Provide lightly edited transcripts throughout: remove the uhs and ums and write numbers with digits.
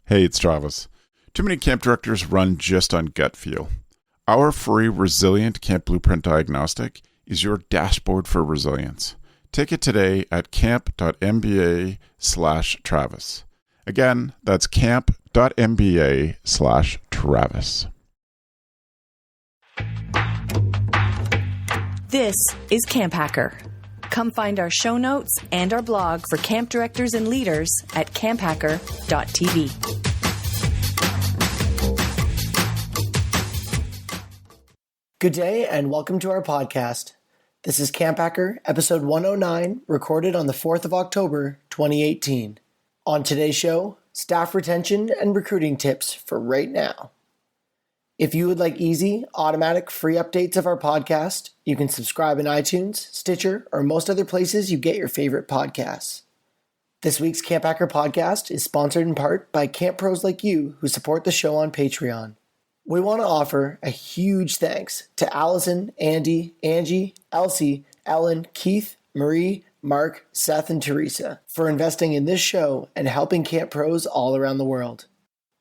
Hey, it's Travis. Too many camp directors run just on gut feel. Our free Resilient Camp Blueprint Diagnostic is your dashboard for resilience. Take it today at camp.mba/Travis. Again, that's camp.mba/Travis. This is CampHacker. Come find our show notes and our blog for camp directors and leaders at camphacker.tv. Good day and welcome to our podcast. This is CampHacker, episode 109, recorded on the 4th of October, 2018. On today's show, staff retention and recruiting tips for right now. If you would like easy, automatic, free updates of our podcast, you can subscribe in iTunes, Stitcher, or most other places you get your favorite podcasts. This week's CampHacker podcast is sponsored in part by camp pros like you who support the show on Patreon. We want to offer a huge thanks to Allison, Andy, Angie, Elsie, Ellen, Keith, Marie, Mark, Seth, and Teresa for investing in this show and helping camp pros all around the world.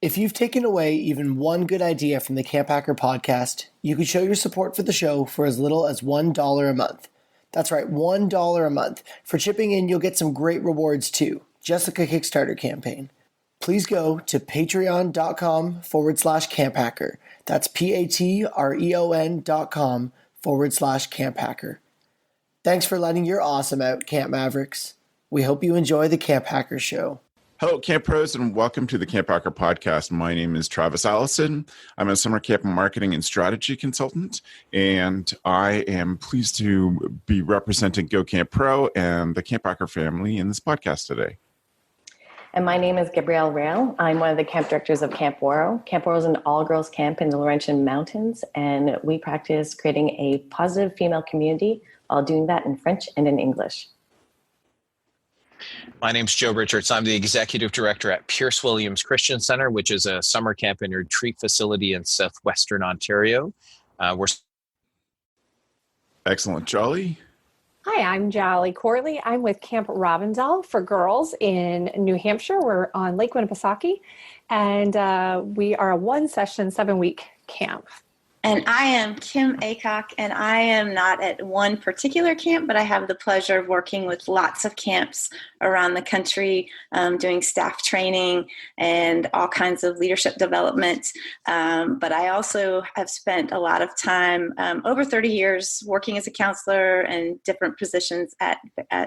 If you've taken away even one good idea from the CampHacker podcast, you can show your support for the show for as little as $1 a month. That's right, $1 a month. For chipping in, you'll get some great rewards too, just like a Kickstarter campaign. Please go to patreon.com/CampHacker. That's patreon.com/CampHacker. Thanks for letting your awesome out, Camp Mavericks. We hope you enjoy the CampHacker show. Hello, Camp Pros, and welcome to the CampHacker podcast. My name is Travis Allison. I'm a summer camp marketing and strategy consultant, and I am pleased to be representing Go Camp Pro and the CampHacker family in this podcast today. And my name is Gabrielle Rail. I'm one of the camp directors of Camp Waro. Camp Waro is an all-girls camp in the Laurentian Mountains, and we practice creating a positive female community while doing that in French and in English. My name's Joe Richards. I'm the executive director at Pierce Williams Christian Center, which is a summer camp and retreat facility in southwestern Ontario. We're Excellent. Jolly? Hi, I'm Jolly Corley. I'm with Camp Robinzall for girls in New Hampshire. We're on Lake Winnipesaukee, and we are a one-session, 7-week camp. And I am Kim Aycock, and I am not at one particular camp, but I have the pleasure of working with lots of camps around the country, doing staff training and all kinds of leadership development. But I also have spent a lot of time, over 30 years, working as a counselor and different positions at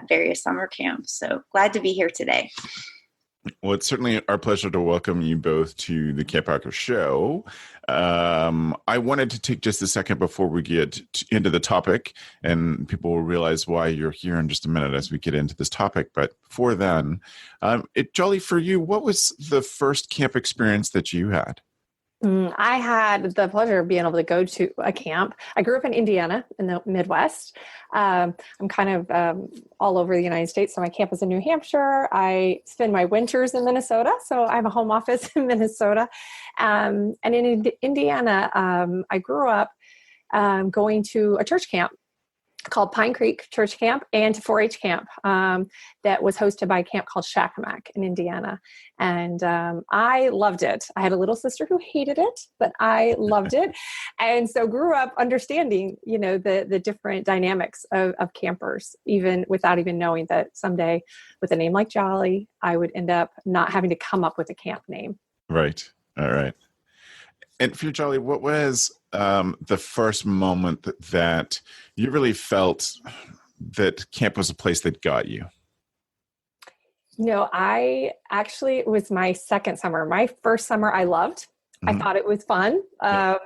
various summer camps. So glad to be here today. Well, it's certainly our pleasure to welcome you both to the CampHacker show. I wanted to take just a second before we get into the topic, and people will realize why you're here in just a minute as we get into this topic. But before then, Jolly, for you, what was the first camp experience that you had? I had the pleasure of being able to go to a camp. I grew up in Indiana in the Midwest. I'm kind of all over the United States. So my camp is in New Hampshire. I spend my winters in Minnesota. So I have a home office in Minnesota. And in Indiana, I grew up going to a church camp called Pine Creek Church Camp and 4-H camp that was hosted by a camp called Shakamak in Indiana. And I loved it. I had a little sister who hated it, but I loved it. And so grew up understanding, the different dynamics of campers, even without even knowing that someday with a name like Jolly, I would end up not having to come up with a camp name. Right. All right. And for you, Jolly, what was the first moment that you really felt that camp was a place that got you? It was my second summer. My first summer I loved. Mm-hmm. I thought it was fun. But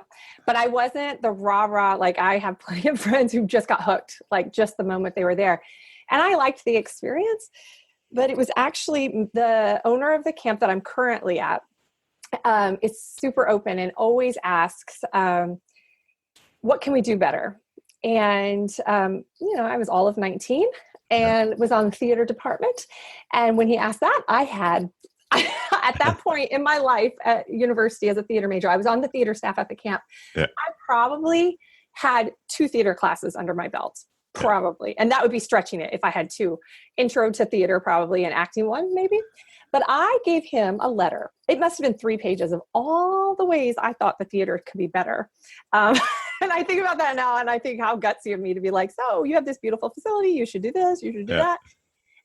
I wasn't the rah-rah, like I have plenty of friends who just got hooked, like just the moment they were there. And I liked the experience, but it was actually the owner of the camp that I'm currently at. It's super open and always asks, what can we do better? And, I was all of 19 and was on the theater department. And when he asked that, at that point in my life at university as a theater major, I was on the theater staff at the camp. Yeah. I probably had 2 theater classes under my belt. Probably. And that would be stretching it if I had two. Intro to theater, probably, and acting one, maybe. But I gave him a letter. It must have been 3 pages of all the ways I thought the theater could be better. And I think about that now, and I think how gutsy of me to be like, so you have this beautiful facility. You should do this. You should do that.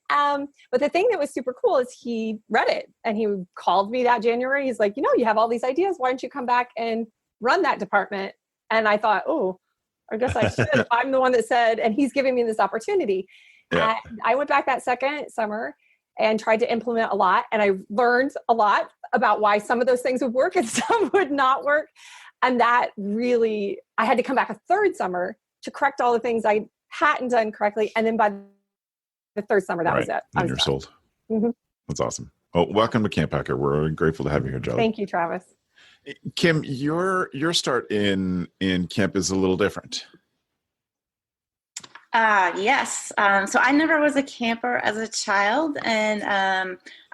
But the thing that was super cool is he read it, and he called me that January. He's like, you have all these ideas. Why don't you come back and run that department? And I thought, oh, I guess I should. I'm the one that said, and he's giving me this opportunity. And I went back that second summer and tried to implement a lot. And I learned a lot about why some of those things would work and some would not work. And that really, I had to come back a third summer to correct all the things I hadn't done correctly. And then by the third summer, that was it. And you're sold. Mm-hmm. That's awesome. Well, welcome to CampHacker. We're grateful to have you here, Jelly. Thank you, Travis. Kim, your start in camp is a little different. Yes. So I never was a camper as a child. And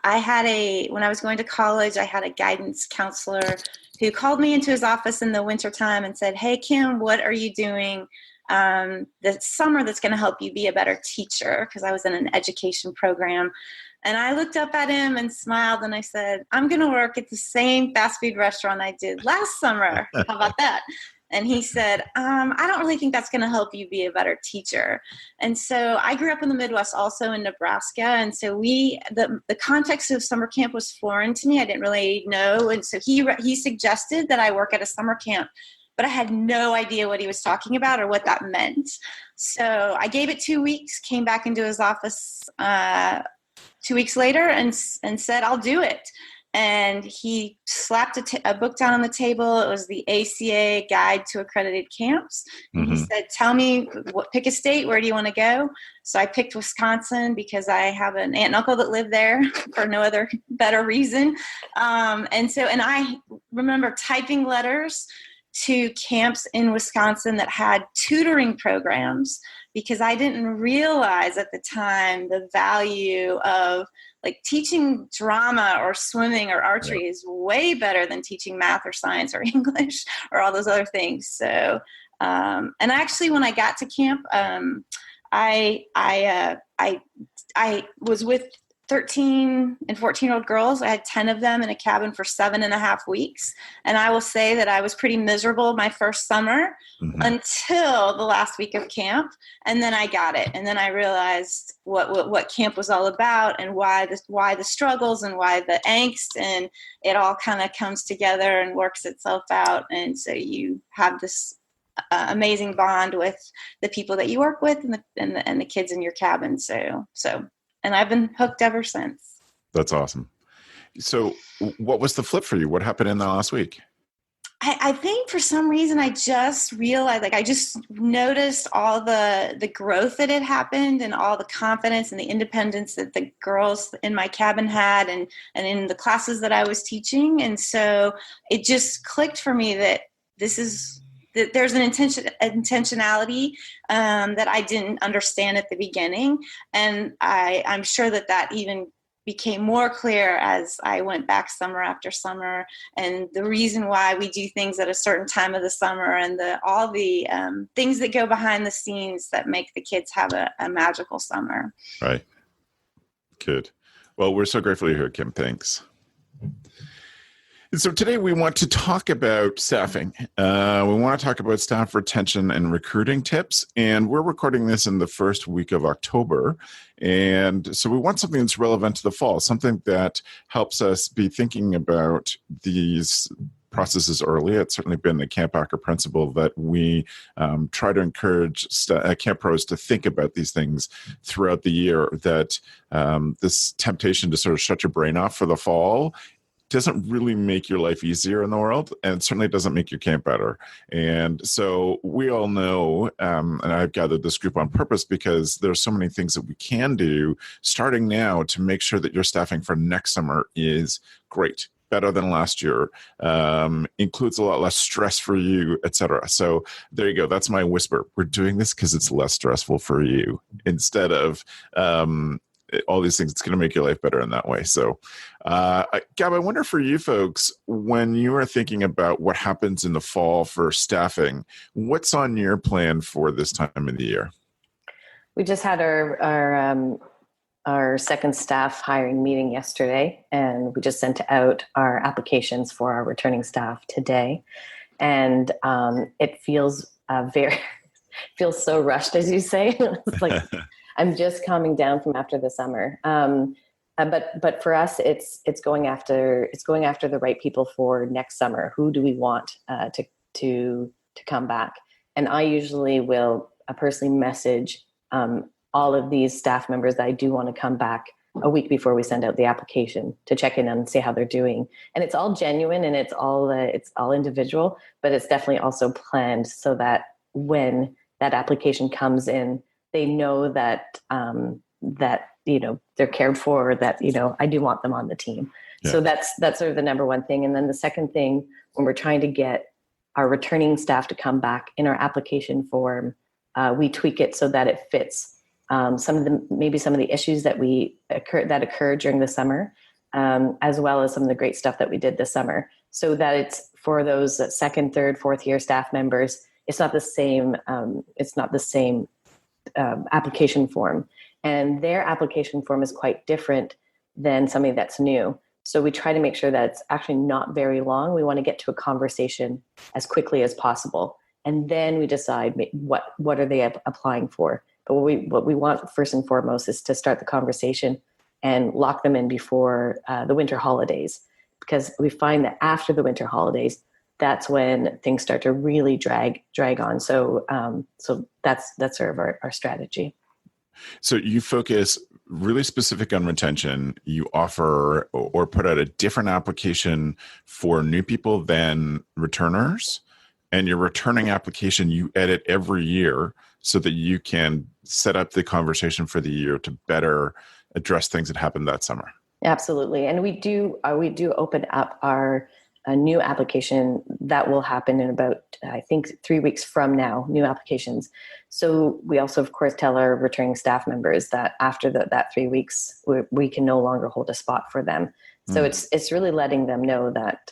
when I was going to college, I had a guidance counselor who called me into his office in the wintertime and said, hey, Kim, what are you doing this summer that's going to help you be a better teacher? Because I was in an education program. And I looked up at him and smiled, and I said, I'm going to work at the same fast food restaurant I did last summer. How about that? And he said, I don't really think that's going to help you be a better teacher. And so I grew up in the Midwest, also in Nebraska. And so the context of summer camp was foreign to me. I didn't really know. And so he suggested that I work at a summer camp, but I had no idea what he was talking about or what that meant. So I gave it 2 weeks, came back into his office 2 weeks later and said, I'll do it. And he slapped a book down on the table. It was the ACA Guide to Accredited Camps. And he said, tell me, pick a state. Where do you want to go? So I picked Wisconsin because I have an aunt and uncle that live there for no other better reason. And I remember typing letters to camps in Wisconsin that had tutoring programs, because I didn't realize at the time the value of like teaching drama or swimming or archery is way better than teaching math or science or English or all those other things. So, and actually when I got to camp, I was with 13 and 14-year-old girls. I had 10 of them in a cabin for 7.5 weeks. And I will say that I was pretty miserable my first summer until the last week of camp. And then I got it. And then I realized what camp was all about, and why the struggles and why the angst, and it all kind of comes together and works itself out. And so you have this amazing bond with the people that you work with and the kids in your cabin. So and I've been hooked ever since. That's awesome. So what was the flip for you? What happened in the last week? I think for some reason I just realized, I just noticed all the growth that had happened, and all the confidence and the independence that the girls in my cabin had, and in the classes that I was teaching. And so it just clicked for me that there's an intentionality that I didn't understand at the beginning. And I'm sure that even became more clear as I went back summer after summer, and the reason why we do things at a certain time of the summer, and all the things that go behind the scenes that make the kids have a magical summer. Right. Good. Well, we're so grateful you're here, Kim. Thanks. So today we want to talk about staffing. We want to talk about staff retention and recruiting tips. And we're recording this in the first week of October. And so we want something that's relevant to the fall, something that helps us be thinking about these processes early. It's certainly been the CampHacker principle that we try to encourage camp pros to think about these things throughout the year, that this temptation to sort of shut your brain off for the fall doesn't really make your life easier in the world, and certainly doesn't make your camp better. And so we all know, and I've gathered this group on purpose because there's so many things that we can do starting now to make sure that your staffing for next summer is great, better than last year, includes a lot less stress for you, etc. So there you go. That's my whisper. We're doing this because it's less stressful for you, instead of all these things. It's going to make your life better in that way. So, Gab, I wonder for you folks, when you are thinking about what happens in the fall for staffing, what's on your plan for this time of the year? We just had our second staff hiring meeting yesterday, and we just sent out our applications for our returning staff today. And it feels feels so rushed, as you say. It's like I'm just coming down from after the summer. But for us, it's going after the right people for next summer. Who do we want to come back? And I usually will personally message all of these staff members that I do want to come back a week before we send out the application to check in and see how they're doing. And it's all genuine and it's all individual, but it's definitely also planned so that when that application comes in, they know that they're cared for, that I do want them on the team. Yeah. So that's sort of the number one thing. And then the second thing, when we're trying to get our returning staff to come back, in our application form, we tweak it so that it fits some of the issues that occurred during the summer, as well as some of the great stuff that we did this summer, so that it's for those second, third, fourth year staff members. It's not the same. Application form, and their application form is quite different than somebody that's new. So we try to make sure that it's actually not very long. We want to get to a conversation as quickly as possible, and then we decide what are they applying for. But what we want first and foremost is to start the conversation and lock them in before the winter holidays, because we find that after the winter holidays, that's when things start to really drag on. So that's sort of our strategy. So you focus really specific on retention. You offer or put out a different application for new people than returners, and your returning application you edit every year so that you can set up the conversation for the year to better address things that happened that summer. Absolutely. And we do open up our new application that will happen in about, I think, 3 weeks from now, new applications. So we also, of course, tell our returning staff members that after that 3 weeks, we can no longer hold a spot for them. So it's really letting them know that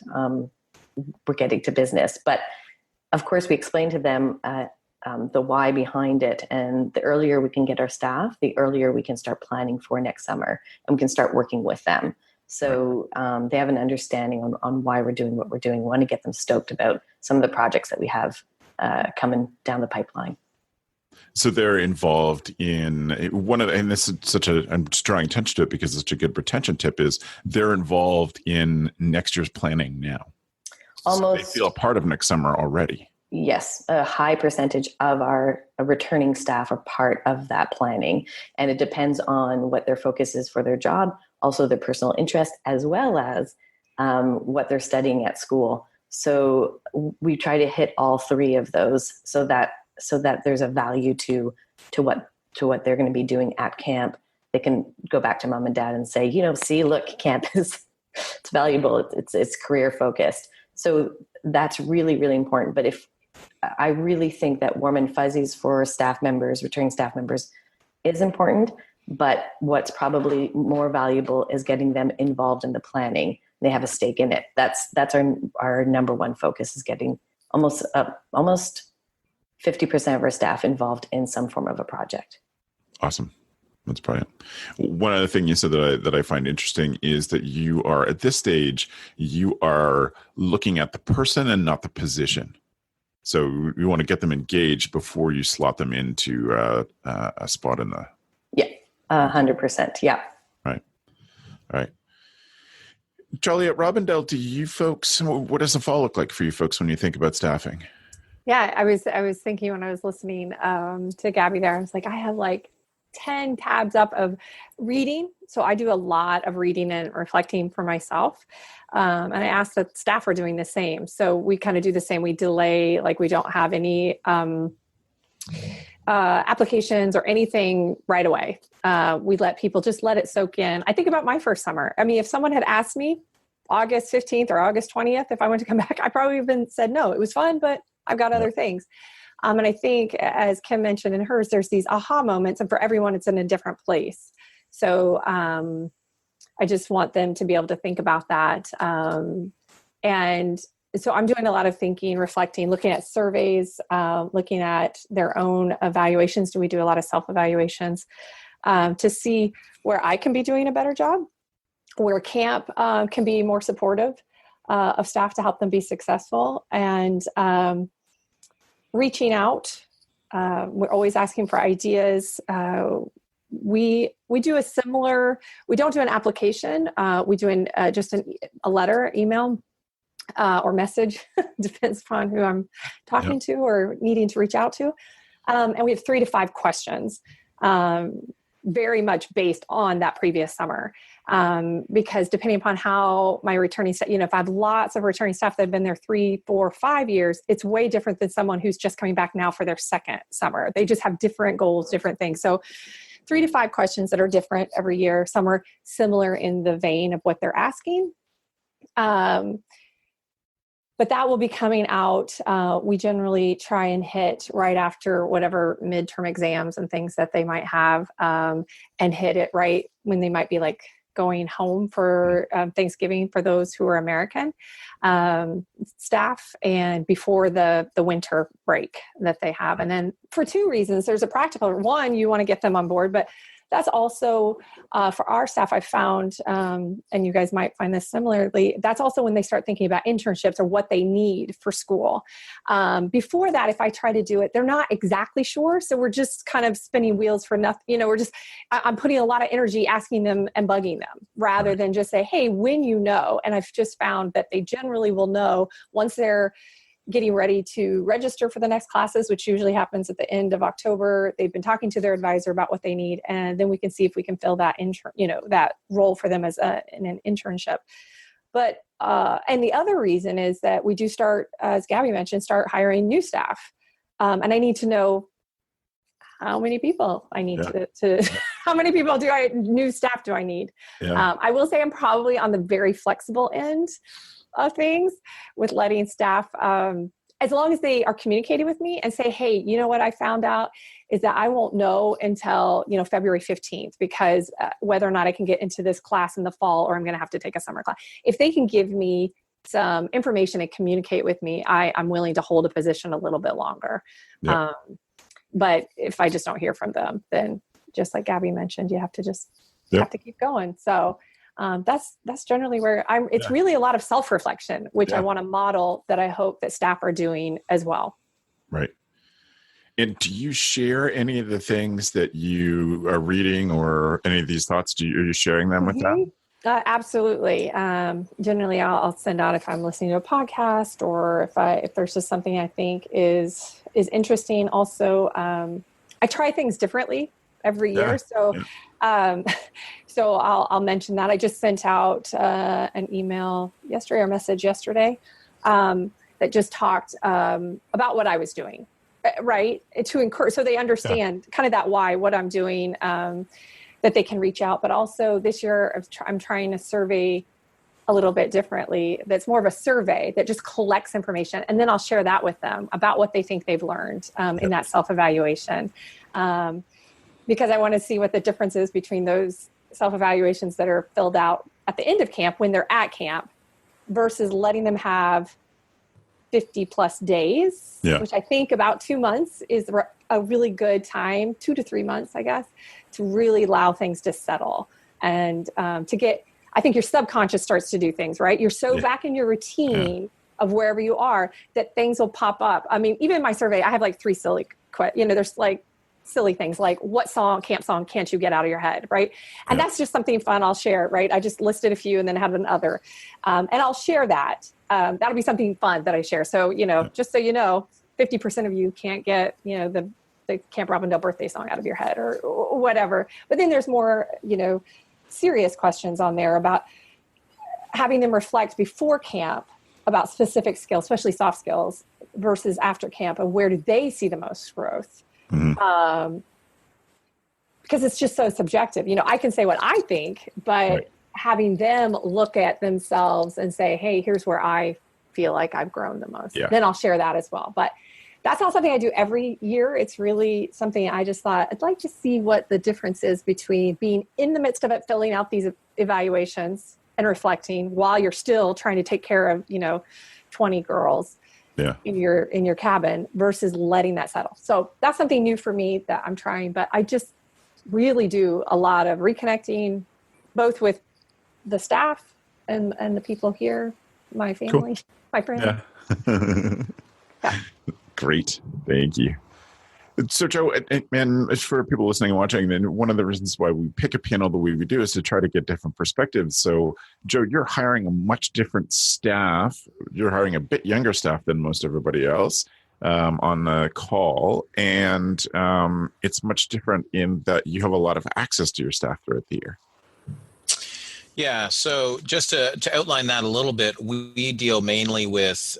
we're getting to business. But of course, we explain to them the why behind it. And the earlier we can get our staff, the earlier we can start planning for next summer, and we can start working with them. So they have an understanding on why we're doing what we're doing. We want to get them stoked about some of the projects that we have coming down the pipeline. So they're involved in and this is I'm just drawing attention to it because it's such a good retention tip, is they're involved in next year's planning now. Almost. So they feel a part of next summer already. Yes, a high percentage of our returning staff are part of that planning. And it depends on what their focus is for their job, also their personal interest, as well as what they're studying at school. So we try to hit all three of those so that there's a value to what they're going to be doing at camp. They can go back to mom and dad and say, see, look, camp it's valuable. It's career focused. So that's really, really important. But if I really think that warm and fuzzies for staff members, returning staff members, is important. But what's probably more valuable is getting them involved in the planning. They have a stake in it. That's our number one focus, is getting almost 50% of our staff involved in some form of a project. Awesome. That's brilliant. One other thing you said that I find interesting is that you are, at this stage, you are looking at the person and not the position. So you want to get them engaged before you slot them into a spot in the... Yeah, 100%. Yeah. Right. All right. Charlie, at Robindale, do you folks, what does the fall look like for you folks when you think about staffing? Yeah, I was thinking when I was listening to Gabby there, I was like, I have like 10 tabs up of reading. So I do a lot of reading and reflecting for myself. And I asked that staff are doing the same. So we kind of do the same. We delay, like we don't have any applications or anything right away. We let people just let it soak in. I think about my first summer. I mean, if someone had asked me August 15th or August 20th, if I wanted to come back, I probably even said, no, it was fun, but I've got other things. And I think, as Kim mentioned in hers, there's these aha moments, and for everyone, it's in a different place. So I just want them to be able to think about that. And so I'm doing a lot of thinking, reflecting, looking at surveys, looking at their own evaluations. Do we do a lot of self-evaluations to see where I can be doing a better job, where camp can be more supportive of staff to help them be successful, and reaching out. We're always asking for ideas. We do a similar, we don't do an application. We do just a letter, email, or message, depends upon who I'm talking to or needing to reach out to. And we have 3 to 5 questions, very much based on that previous summer. Because depending upon how my returning staff, if I have lots of returning staff that have been there 3, 4, 5 years, it's way different than someone who's just coming back now for their second summer. They just have different goals, different things. So 3 to 5 questions that are different every year. Some are similar in the vein of what they're asking. But that will be coming out. We generally try and hit right after whatever midterm exams and things that they might have, and hit it right when they might be like going home for Thanksgiving for those who are American staff, and before the winter break that they have. And then for 2 reasons, there's a practical one, you want to get them on board, but that's also for our staff, I found, and you guys might find this similarly, that's also when they start thinking about internships or what they need for school. Before that, if I try to do it, they're not exactly sure. So we're just kind of spinning wheels for nothing. I'm putting a lot of energy asking them and bugging them rather than just say, hey, when you know. And I've just found that they generally will know once they're getting ready to register for the next classes, which usually happens at the end of October. They've been talking to their advisor about what they need, and then we can see if we can fill that that role for them as in an internship. But and the other reason is that we do start, as Gabby mentioned, start hiring new staff, and I need to know how many people I need to how many people new staff do I need? Yeah. I will say I'm probably on the very flexible end of things with letting staff, as long as they are communicating with me and say, hey, you know what I found out is that I won't know until, February 15th, because whether or not I can get into this class in the fall, or I'm going to have to take a summer class. If they can give me some information and communicate with me, I'm willing to hold a position a little bit longer. Yep. But if I just don't hear from them, then just like Gabby mentioned, you have to just have to keep going. So that's generally where it's really a lot of self-reflection, which I want to model, that I hope that staff are doing as well. Right. And do you share any of the things that you are reading, or any of these thoughts? Are you sharing them with them? Absolutely. Generally I'll send out if I'm listening to a podcast, or if there's just something I think is interesting. Also, I try things differently every year. So I'll mention that. I just sent out an email yesterday, or message yesterday, that just talked about what I was doing, right? To encourage, so they understand kind of that why, what I'm doing, that they can reach out. But also this year, I'm trying to survey a little bit differently. That's more of a survey that just collects information. And then I'll share that with them about what they think they've learned in that self-evaluation. Because I want to see what the difference is between those self-evaluations that are filled out at the end of camp when they're at camp versus letting them have 50 plus days, which I think about 2 months is a really good time, 2 to 3 months, I guess, to really allow things to settle and to get, I think your subconscious starts to do things, right? You're so back in your routine of wherever you are that things will pop up. I mean, even in my survey, I have like 3 silly, there's like silly things like, what camp song can't you get out of your head, right? And that's just something fun I'll share, right? I just listed a few and then have another. And I'll share that. That'll be something fun that I share. So, just so you know, 50% of you can't get, the Camp Robindale birthday song out of your head or whatever. But then there's more, serious questions on there about having them reflect before camp about specific skills, especially soft skills, versus after camp, and where do they see the most growth? Mm-hmm. Because it's just so subjective. I can say what I think, but having them look at themselves and say, hey, here's where I feel like I've grown the most. Then I'll share that as well. But that's not something I do every year. It's really something I just thought I'd like to see what the difference is between being in the midst of it, filling out these evaluations and reflecting while you're still trying to take care of, 20 girls in your cabin versus letting that settle. So that's something new for me that I'm trying, but I just really do a lot of reconnecting both with the staff and the people here, my family, my friends. Yeah. Great. Thank you. So, Joe, and for people listening and watching, then one of the reasons why we pick a panel the way we do is to try to get different perspectives. So, Joe, you're hiring a much different staff. You're hiring a bit younger staff than most everybody else on the call. And it's much different in that you have a lot of access to your staff throughout the year. Yeah, so just to outline that a little bit, we deal mainly with,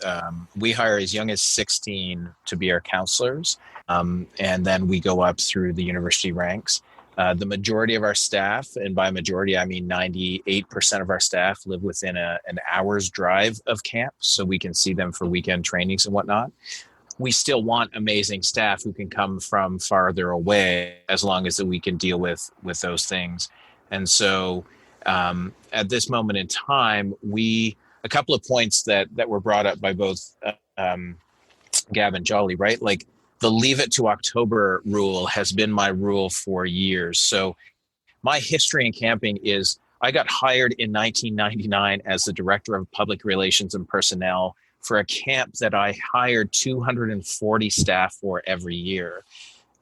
we hire as young as 16 to be our counselors, and then we go up through the university ranks. The majority of our staff, and by majority I mean 98% of our staff, live within an hour's drive of camp, so we can see them for weekend trainings and whatnot. We still want amazing staff who can come from farther away, as long as we can deal with those things. And so at this moment in time, a couple of points that were brought up by both Gab and Jolly, right? Like the leave it to October rule has been my rule for years. So my history in camping is I got hired in 1999 as the director of public relations and personnel for a camp that I hired 240 staff for every year.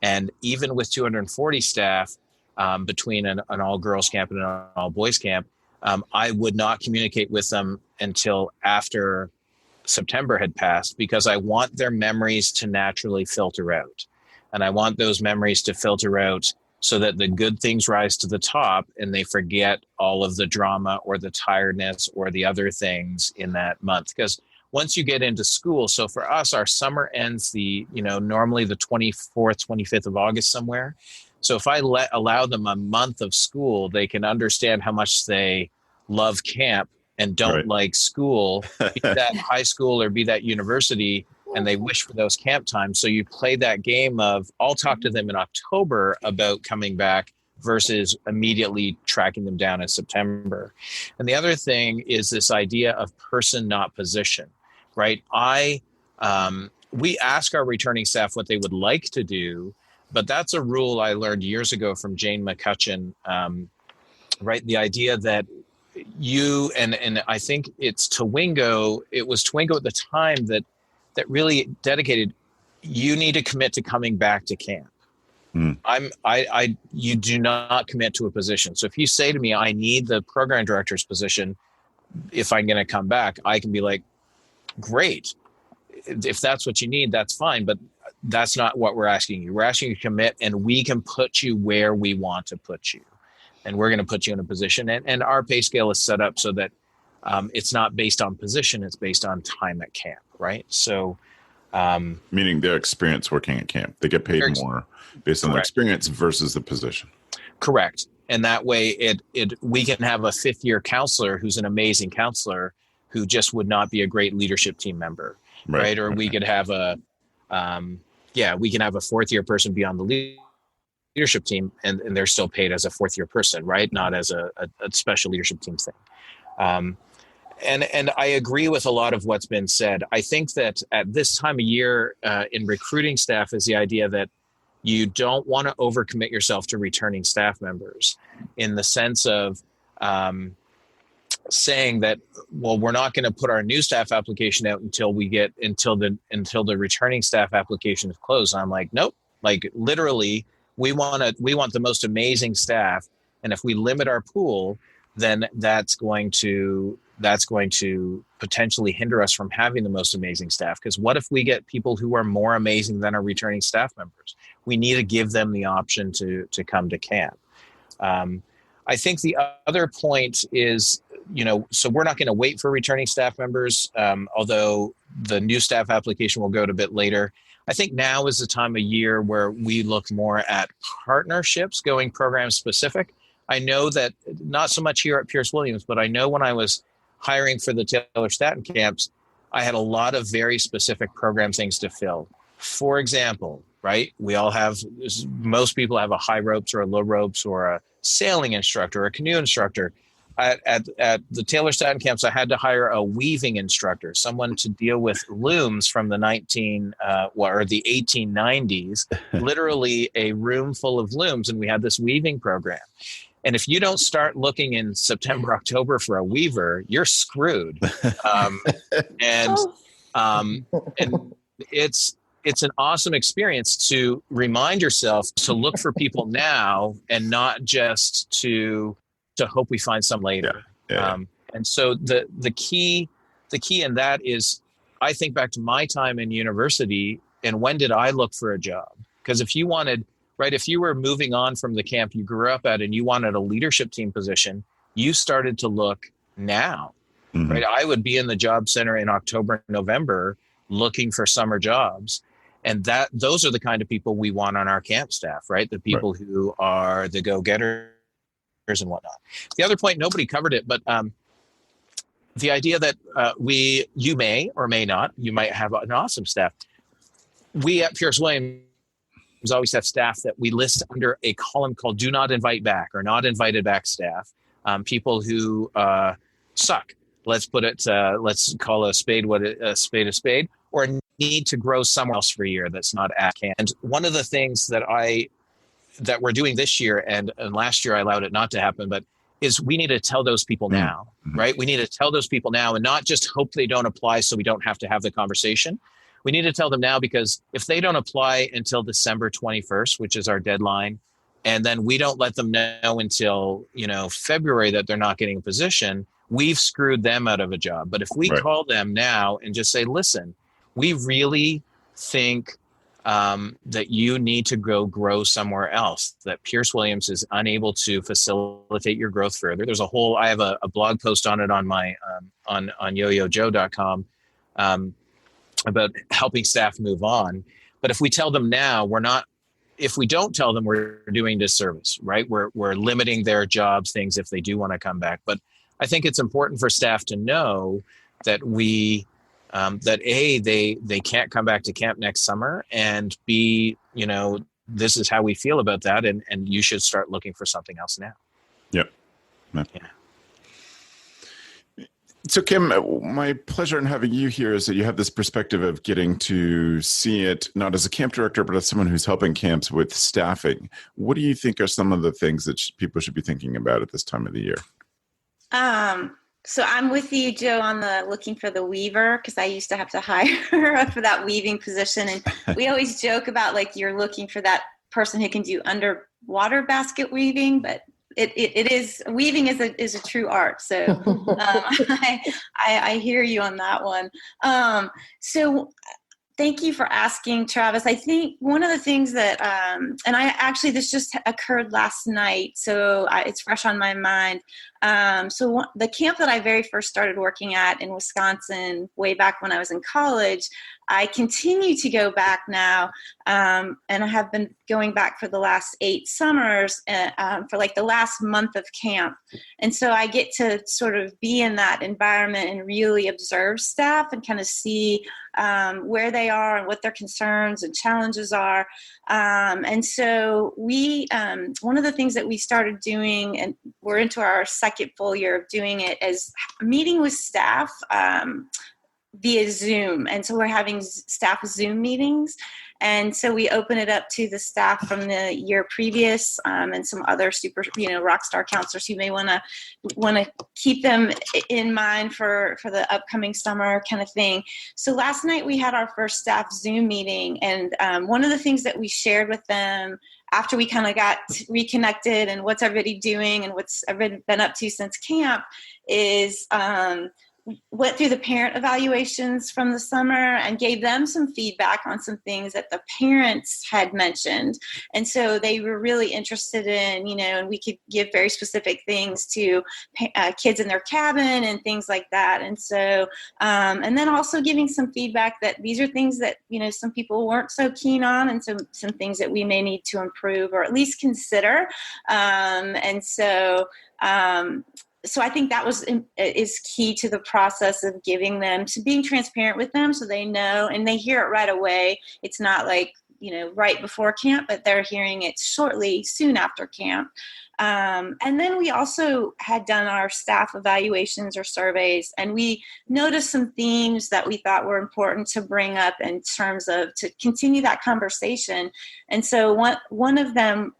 And even with 240 staff, between an all-girls camp and an all-boys camp, I would not communicate with them until after September had passed, because I want their memories to naturally filter out. And I want those memories to filter out so that the good things rise to the top and they forget all of the drama or the tiredness or the other things in that month. Because once you get into school, so for us, our summer ends normally the 24th, 25th of August somewhere. So if I allow them a month of school, they can understand how much they love camp and don't like school, be that high school or be that university, and they wish for those camp times. So you play that game of, I'll talk to them in October about coming back versus immediately tracking them down in September. And the other thing is this idea of person, not position, right? We ask our returning staff what they would like to do, but that's a rule I learned years ago from Jane McCutcheon, right? The idea that and I think it was Twingo at the time that really dedicated, you need to commit to coming back to camp. You do not commit to a position. So if you say to me, I need the program director's position, if I'm going to come back, I can be like, great. If that's what you need, that's fine. But that's not what we're asking you. We're asking you to commit, and we can put you where we want to put you. And we're going to put you in a position. And our pay scale is set up so that it's not based on position, it's based on time at camp, right? So, meaning their experience working at camp. They get paid more based on their experience versus the position. Correct. And that way we can have a fifth-year counselor who's an amazing counselor who just would not be a great leadership team member, right? Or we could have we can have a fourth-year person be on the leadership team and they're still paid as a fourth-year person, right? Not as a special leadership team thing. And I agree with a lot of what's been said. I think that at this time of year in recruiting staff is the idea that you don't want to overcommit yourself to returning staff members in the sense of saying that, well, we're not going to put our new staff application out until the returning staff application is closed. And I'm like, nope, like literally we want the most amazing staff. And if we limit our pool, then that's going to potentially hinder us from having the most amazing staff. Because what if we get people who are more amazing than our returning staff members? We need to give them the option to come to camp. I think the other point is, so we're not going to wait for returning staff members, although the new staff application will go to a bit later. I think now is the time of year where we look more at partnerships, going program specific. I know that not so much here at Pierce Williams, but I know when I was hiring for the Taylor Staton camps, I had a lot of very specific program things to fill. For example, right, most people have a high ropes or a low ropes or a sailing instructor or a canoe instructor. at the Taylor Staton camps, I had to hire a weaving instructor, someone to deal with looms from the 1890s, literally a room full of looms. And we had this weaving program. And if you don't start looking in September, October for a weaver, you're screwed. And it's an awesome experience to remind yourself to look for people now and not just to hope we find some later. And so the key in that is, I think back to my time in university and when did I look for a job? Because if you were moving on from the camp you grew up at and you wanted a leadership team position, you started to look now, right? I would be in the job center in October, November, looking for summer jobs. And those are the kind of people we want on our camp staff, right? The people who are the go-getters and whatnot. The other point, nobody covered it, but the idea that you may or may not, you might have an awesome staff. We at Pierce Williams always have staff that we list under a column called "Do Not Invite Back" or "Not Invited Back" staff. People who suck. Let's call a spade a spade, or need to grow somewhere else for a year that's not at camp. And one of the things that we're doing this year and last year I allowed it not to happen, but is we need to tell those people now, right? We need to tell those people now and not just hope they don't apply so we don't have to have the conversation. We need to tell them now, because if they don't apply until December 21st, which is our deadline, and then we don't let them know until, February that they're not getting a position, we've screwed them out of a job. But if we call them now and just say, listen, we really think that you need to go grow somewhere else, that Pierce Williams is unable to facilitate your growth further. There's I have a blog post on it on my, on yoyojoe.com about helping staff move on. But if we tell them now, if we don't tell them, we're doing disservice, right? We're limiting their jobs, things if they do want to come back. But I think it's important for staff to know that they can't come back to camp next summer, and B, this is how we feel about that. And you should start looking for something else now. Yep. Yeah. So Kim, my pleasure in having you here is that you have this perspective of getting to see it not as a camp director, but as someone who's helping camps with staffing. What do you think are some of the things that people should be thinking about at this time of the year? So I'm with you, Joe, on the looking for the weaver, because I used to have to hire for that weaving position. And we always joke about you're looking for that person who can do underwater basket weaving, but it is, weaving is a true art. So I hear you on that one. So thank you for asking, Travis. I think one of the things that, this just occurred last night, so it's fresh on my mind. The camp that I very first started working at in Wisconsin, way back when I was in college, I continue to go back now, and I have been going back for the last 8 summers, for the last month of camp. And so I get to sort of be in that environment and really observe staff and kind of see where they are and what their concerns and challenges are. And so one of the things that we started doing, and we're into our second full year of doing it, is meeting with staff via Zoom. And so we're having staff Zoom meetings. And so we open it up to the staff from the year previous, and some other super, rock star counselors who may want to keep them in mind for the upcoming summer kind of thing. So last night we had our first staff Zoom meeting, and one of the things that we shared with them after we kind of got reconnected and what's everybody doing and what's everybody been up to since camp is went through the parent evaluations from the summer and gave them some feedback on some things that the parents had mentioned. And so they were really interested in, and we could give very specific things to kids in their cabin and things like that. And so, and then also giving some feedback that these are things that, some people weren't so keen on, and some things that we may need to improve or at least consider. So I think that is key to the process of giving them, to being transparent with them so they know and they hear it right away. It's not like right before camp, but they're hearing it soon after camp. And then we also had done our staff evaluations or surveys, and we noticed some themes that we thought were important to bring up in terms of to continue that conversation. And so one of them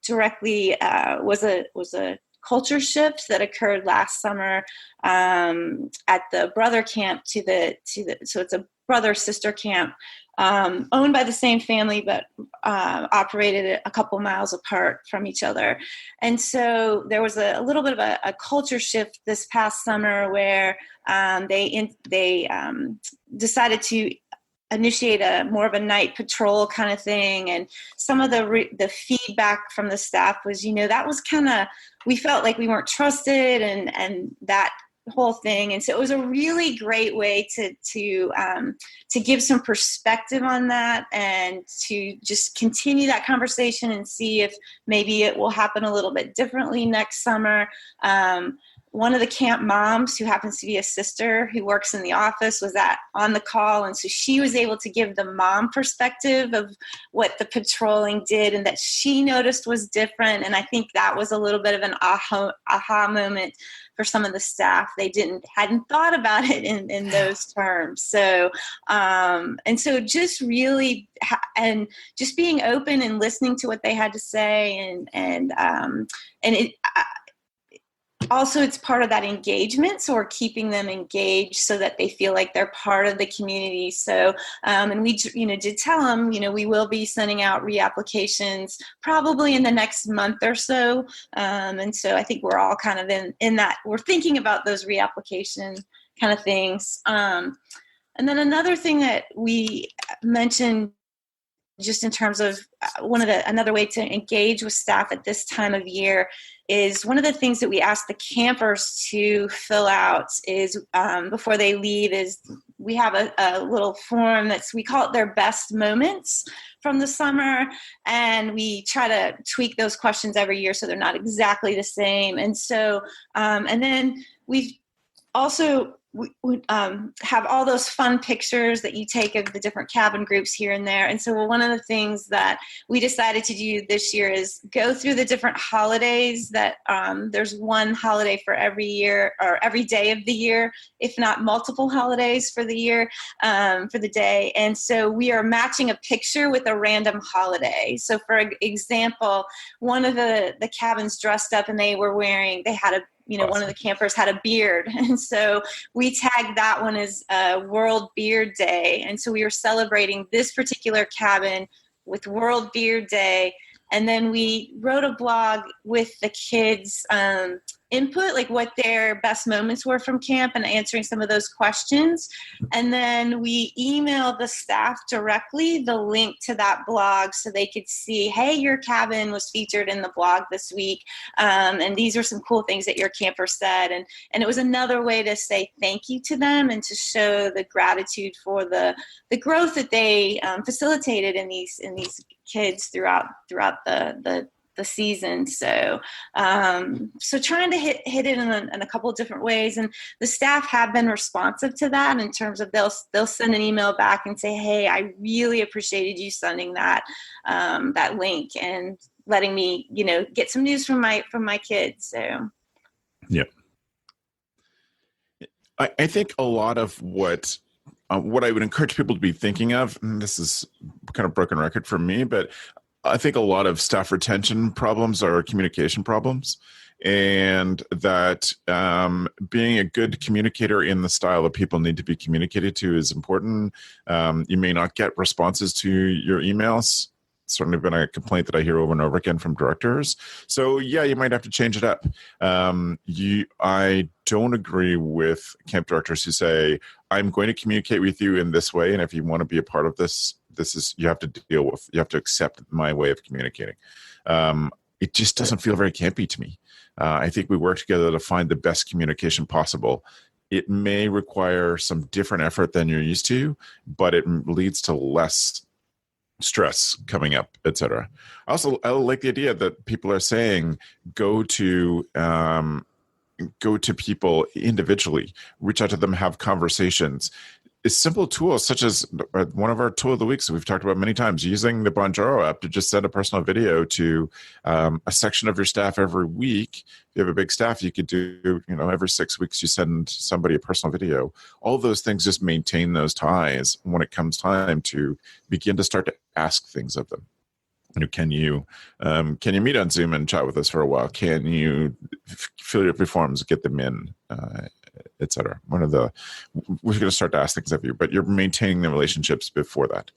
directly was a culture shift that occurred last summer at the brother camp so it's a brother sister camp owned by the same family, but operated a couple miles apart from each other. And so there was a little bit of a culture shift this past summer where they decided to initiate more of a night patrol kind of thing. And some of the feedback from the staff was, that was we felt like we weren't trusted and that whole thing. And so it was a really great way to give some perspective on that and to just continue that conversation and see if maybe it will happen a little bit differently next summer. One of the camp moms, who happens to be a sister who works in the office, was on the call. And so she was able to give the mom perspective of what the patrolling did and that she noticed was different. And I think that was a little bit of an aha moment for some of the staff. They hadn't thought about it in those terms. So, and so just really, and just being open and listening to what they had to say and it, also, it's part of that engagement. So we're keeping them engaged so that they feel like they're part of the community. So, and we, did tell them, we will be sending out reapplications probably in the next month or so. And so I think we're all kind of in that, we're thinking about those reapplication kind of things. And then another thing that we mentioned just in terms of another way to engage with staff at this time of year is one of the things that we ask the campers to fill out is before they leave is we have a little form we call it their best moments from the summer. And we try to tweak those questions every year so they're not exactly the same. And so, and then we've also we have all those fun pictures that you take of the different cabin groups here and there. And so one of the things that we decided to do this year is go through the different holidays that there's one holiday for every year or every day of the year, if not multiple holidays for the year, for the day. And so we are matching a picture with a random holiday. So for example, one of the cabins dressed up and they had a awesome. One of the campers had a beard. And so we tagged that one as World Beard Day. And so we were celebrating this particular cabin with World Beard Day. And then we wrote a blog with the kids' input, like what their best moments were from camp and answering some of those questions. And then we emailed the staff directly the link to that blog so they could see, hey, your cabin was featured in the blog this week. And these are some cool things that your camper said. And it was another way to say thank you to them and to show the gratitude for the growth that they facilitated in these kids throughout the season. So trying to hit it in a couple of different ways. And the staff have been responsive to that in terms of they'll send an email back and say, hey, I really appreciated you sending that link and letting me, get some news from my kids. So. Yeah. I think a lot of what I would encourage people to be thinking of, and this is kind of broken record for me, but I think a lot of staff retention problems are communication problems, and that being a good communicator in the style that people need to be communicated to is important. You may not get responses to your emails. It's certainly been a complaint that I hear over and over again from directors. So yeah, you might have to change it up. I don't agree with camp directors who say, I'm going to communicate with you in this way, and if you want to be a part of this, you have to you have to accept my way of communicating. It just doesn't feel very campy to me. I think we work together to find the best communication possible. It may require some different effort than you're used to, but it leads to less stress coming up, etc. Also, I like the idea that people are saying go to people individually, reach out to them, have conversations. is simple tools such as one of our tool of the weeks that we've talked about many times, using the Bonjoro app to just send a personal video to a section of your staff every week. If you have a big staff, you could do, every 6 weeks you send somebody a personal video. All those things just maintain those ties when it comes time to begin to start to ask things of them. Can you meet on Zoom and chat with us for a while? Can you fill your forms, get them in, etc. We're going to start to ask things of you, but you're maintaining the relationships before that.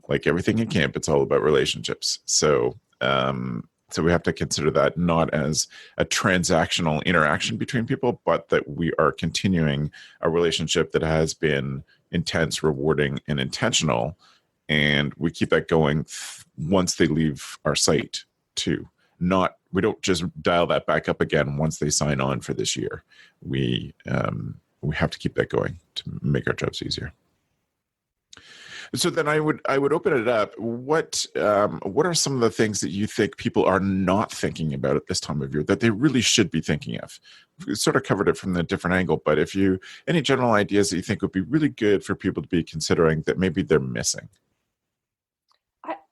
Like everything in camp, it's all about relationships. So we have to consider that not as a transactional interaction between people, but that we are continuing a relationship that has been intense, rewarding, and intentional. And we keep that going once they leave our site too. We don't just dial that back up again once they sign on for this year. We have to keep that going to make our jobs easier. So then I would open it up. What are some of the things that you think people are not thinking about at this time of year that they really should be thinking of? We sort of covered it from a different angle, but any general ideas that you think would be really good for people to be considering that maybe they're missing?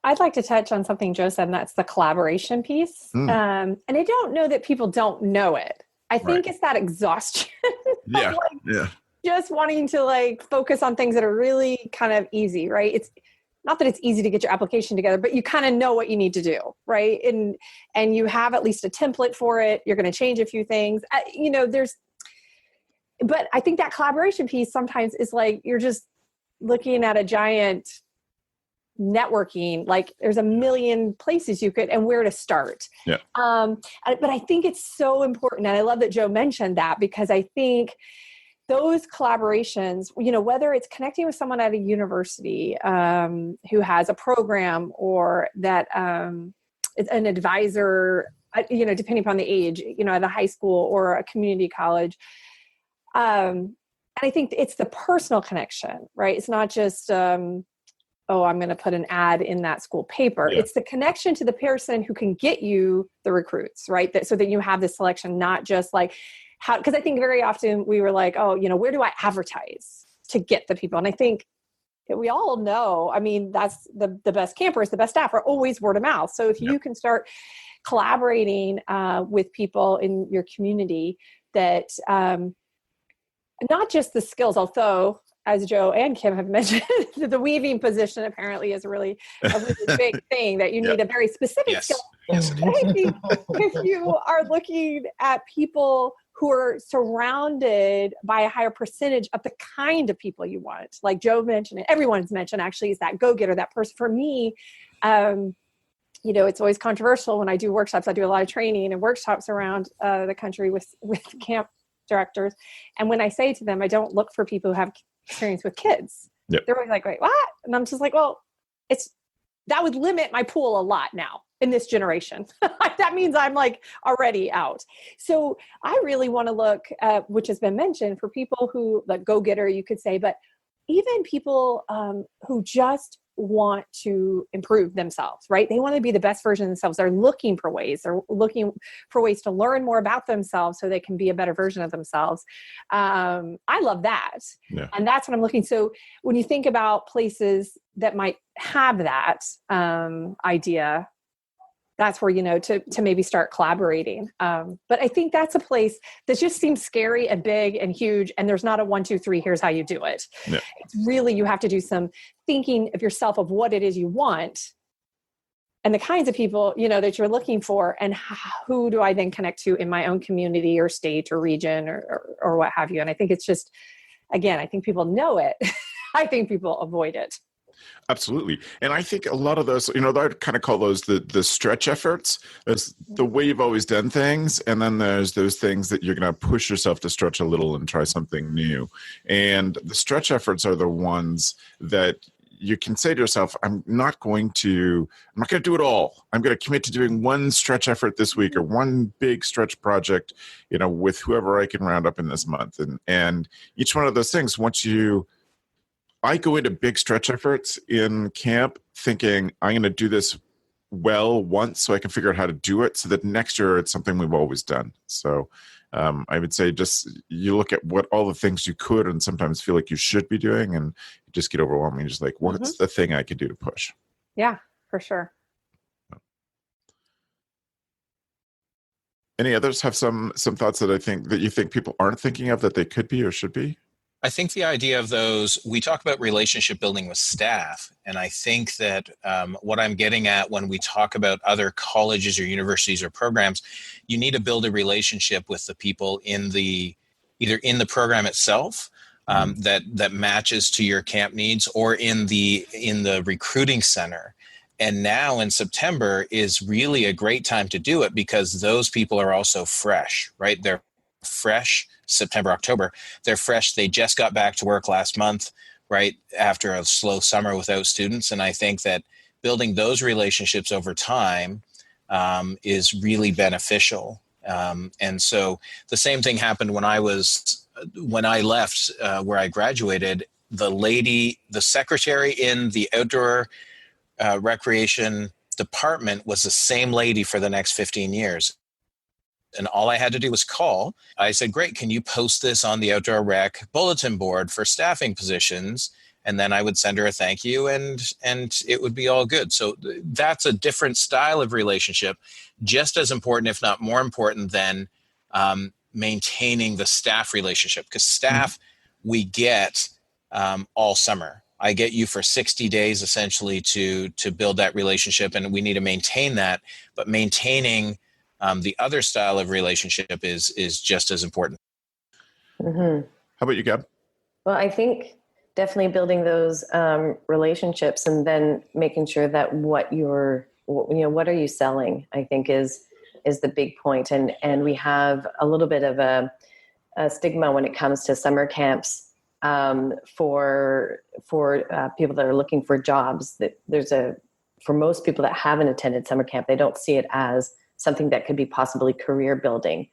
I'd like to touch on something Joe said, and that's the collaboration piece. And I don't know that people don't know it. I think it's that exhaustion. Yeah. Just wanting to focus on things that are really kind of easy, right? It's not that it's easy to get your application together, but you kind of know what you need to do, right? And you have at least a template for it. You're going to change a few things. But I think that collaboration piece sometimes is you're just looking at a giant networking, there's a million places you could and where to start. Yeah. But I think it's so important. And I love that Joe mentioned that, because I think those collaborations, whether it's connecting with someone at a university who has a program, or that it's an advisor, depending upon the age, at a high school or a community college. And I think it's the personal connection, right? It's not just, I'm going to put an ad in that school paper. Yeah. It's the connection to the person who can get you the recruits, right? So that you have this selection, not just because I think very often we were where do I advertise to get the people? And I think we all know, that's the best campers, the best staff are always word of mouth. So if you can start collaborating with people in your community that not just the skills, although as Joe and Kim have mentioned, the weaving position apparently is a really big thing that you need a very specific skill. Yes, if you are looking at people who are surrounded by a higher percentage of the kind of people you want, like Joe mentioned, and everyone's mentioned actually, is that go-getter, that person. For me, it's always controversial when I do workshops. I do a lot of training and workshops around the country with camp directors. And when I say to them, I don't look for people who have experience with kids. Yep. They're always wait, what? And I'm just that would limit my pool a lot now in this generation. That means I'm already out. So I really want to look at, which has been mentioned, for people who go-getter, you could say, but even people who just want to improve themselves, right? They want to be the best version of themselves. They're looking for ways. They're looking for ways to learn more about themselves so they can be a better version of themselves. I love that. Yeah. And that's what I'm looking. So when you think about places that might have that idea, that's where, to maybe start collaborating. But I think that's a place that just seems scary and big and huge. And there's not a 1, 2, 3, here's how you do it. Yeah. It's really, you have to do some thinking of yourself, of what it is you want and the kinds of people, that you're looking for, and who do I then connect to in my own community or state or region or what have you. And I think it's just, again, I think people know it. I think people avoid it. Absolutely. And I think a lot of those, I kind of call those the stretch efforts. There's the way you've always done things. And then there's those things that you're going to push yourself to stretch a little and try something new. And the stretch efforts are the ones that you can say to yourself, I'm not going to do it all. I'm going to commit to doing one stretch effort this week, or one big stretch project, with whoever I can round up in this month. And each one of those things, I go into big stretch efforts in camp thinking I'm going to do this well once so I can figure out how to do it, so that next year it's something we've always done. So I would say just you look at what all the things you could and sometimes feel like you should be doing, and you just get overwhelmed. You're just like, what's the thing I could do to push? Yeah, for sure. Any others have some thoughts that you think people aren't thinking of that they could be or should be? I think the idea of those, we talk about relationship building with staff. And I think that what I'm getting at when we talk about other colleges or universities or programs, you need to build a relationship with the people either in the program itself that matches to your camp needs, or in the recruiting center. And now in September is really a great time to do it because those people are also fresh, right? They're fresh. September, October, they're fresh. They just got back to work last month, right, after a slow summer without students. And I think that building those relationships over time is really beneficial. And so the same thing happened when I left where I graduated. The secretary in the outdoor recreation department was the same lady for the next 15 years. And all I had to do was call. I said, great, can you post this on the outdoor rec bulletin board for staffing positions? And then I would send her a thank you and it would be all good. So that's a different style of relationship, just as important, if not more important than maintaining the staff relationship. Because staff, we get all summer. I get you for 60 days essentially to build that relationship, and we need to maintain that. But maintaining the other style of relationship is just as important. How about you, Gab? Well, I think definitely building those relationships and then making sure that what are you selling, I think is the big point. And we have a little bit of a stigma when it comes to summer camps for people that are looking for jobs. That for most people that haven't attended summer camp, they don't see it as something that could be possibly career building.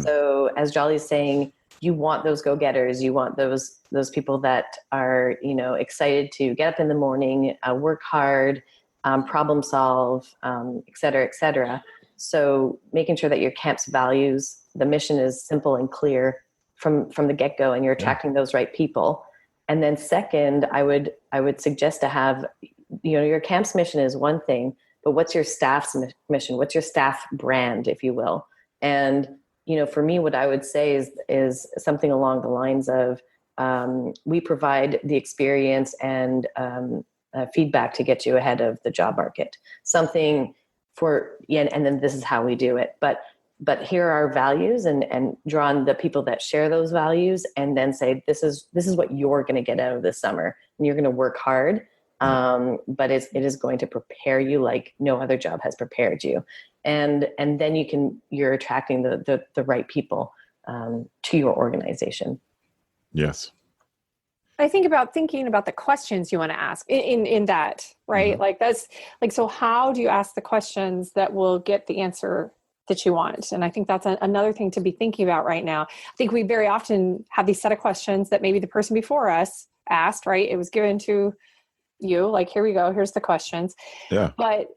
So as Jolly's saying, you want those go-getters, you want those people that are, excited to get up in the morning, work hard, problem solve, et cetera, et cetera. So making sure that your camp's values, the mission is simple and clear from the get-go, and you're attracting those right people. And then second, I would suggest to have, your camp's mission is one thing, but what's your staff's mission? What's your staff brand, if you will? And, for me, what I would say is something along the lines of, we provide the experience and feedback to get you ahead of the job market. Something and then this is how we do it. But here are our values, and draw on the people that share those values, and then say, this is what you're going to get out of this summer, and you're going to work hard. But it is going to prepare you like no other job has prepared you. And then you're attracting the right people to your organization. Yes. I think about thinking about the questions you want to ask in that, right? Like that's like, so how do you ask the questions that will get the answer that you want? And I think that's another thing to be thinking about right now. I think we very often have these set of questions that maybe the person before us asked, right? It was given to you, like, here we go, here's the questions. Yeah. But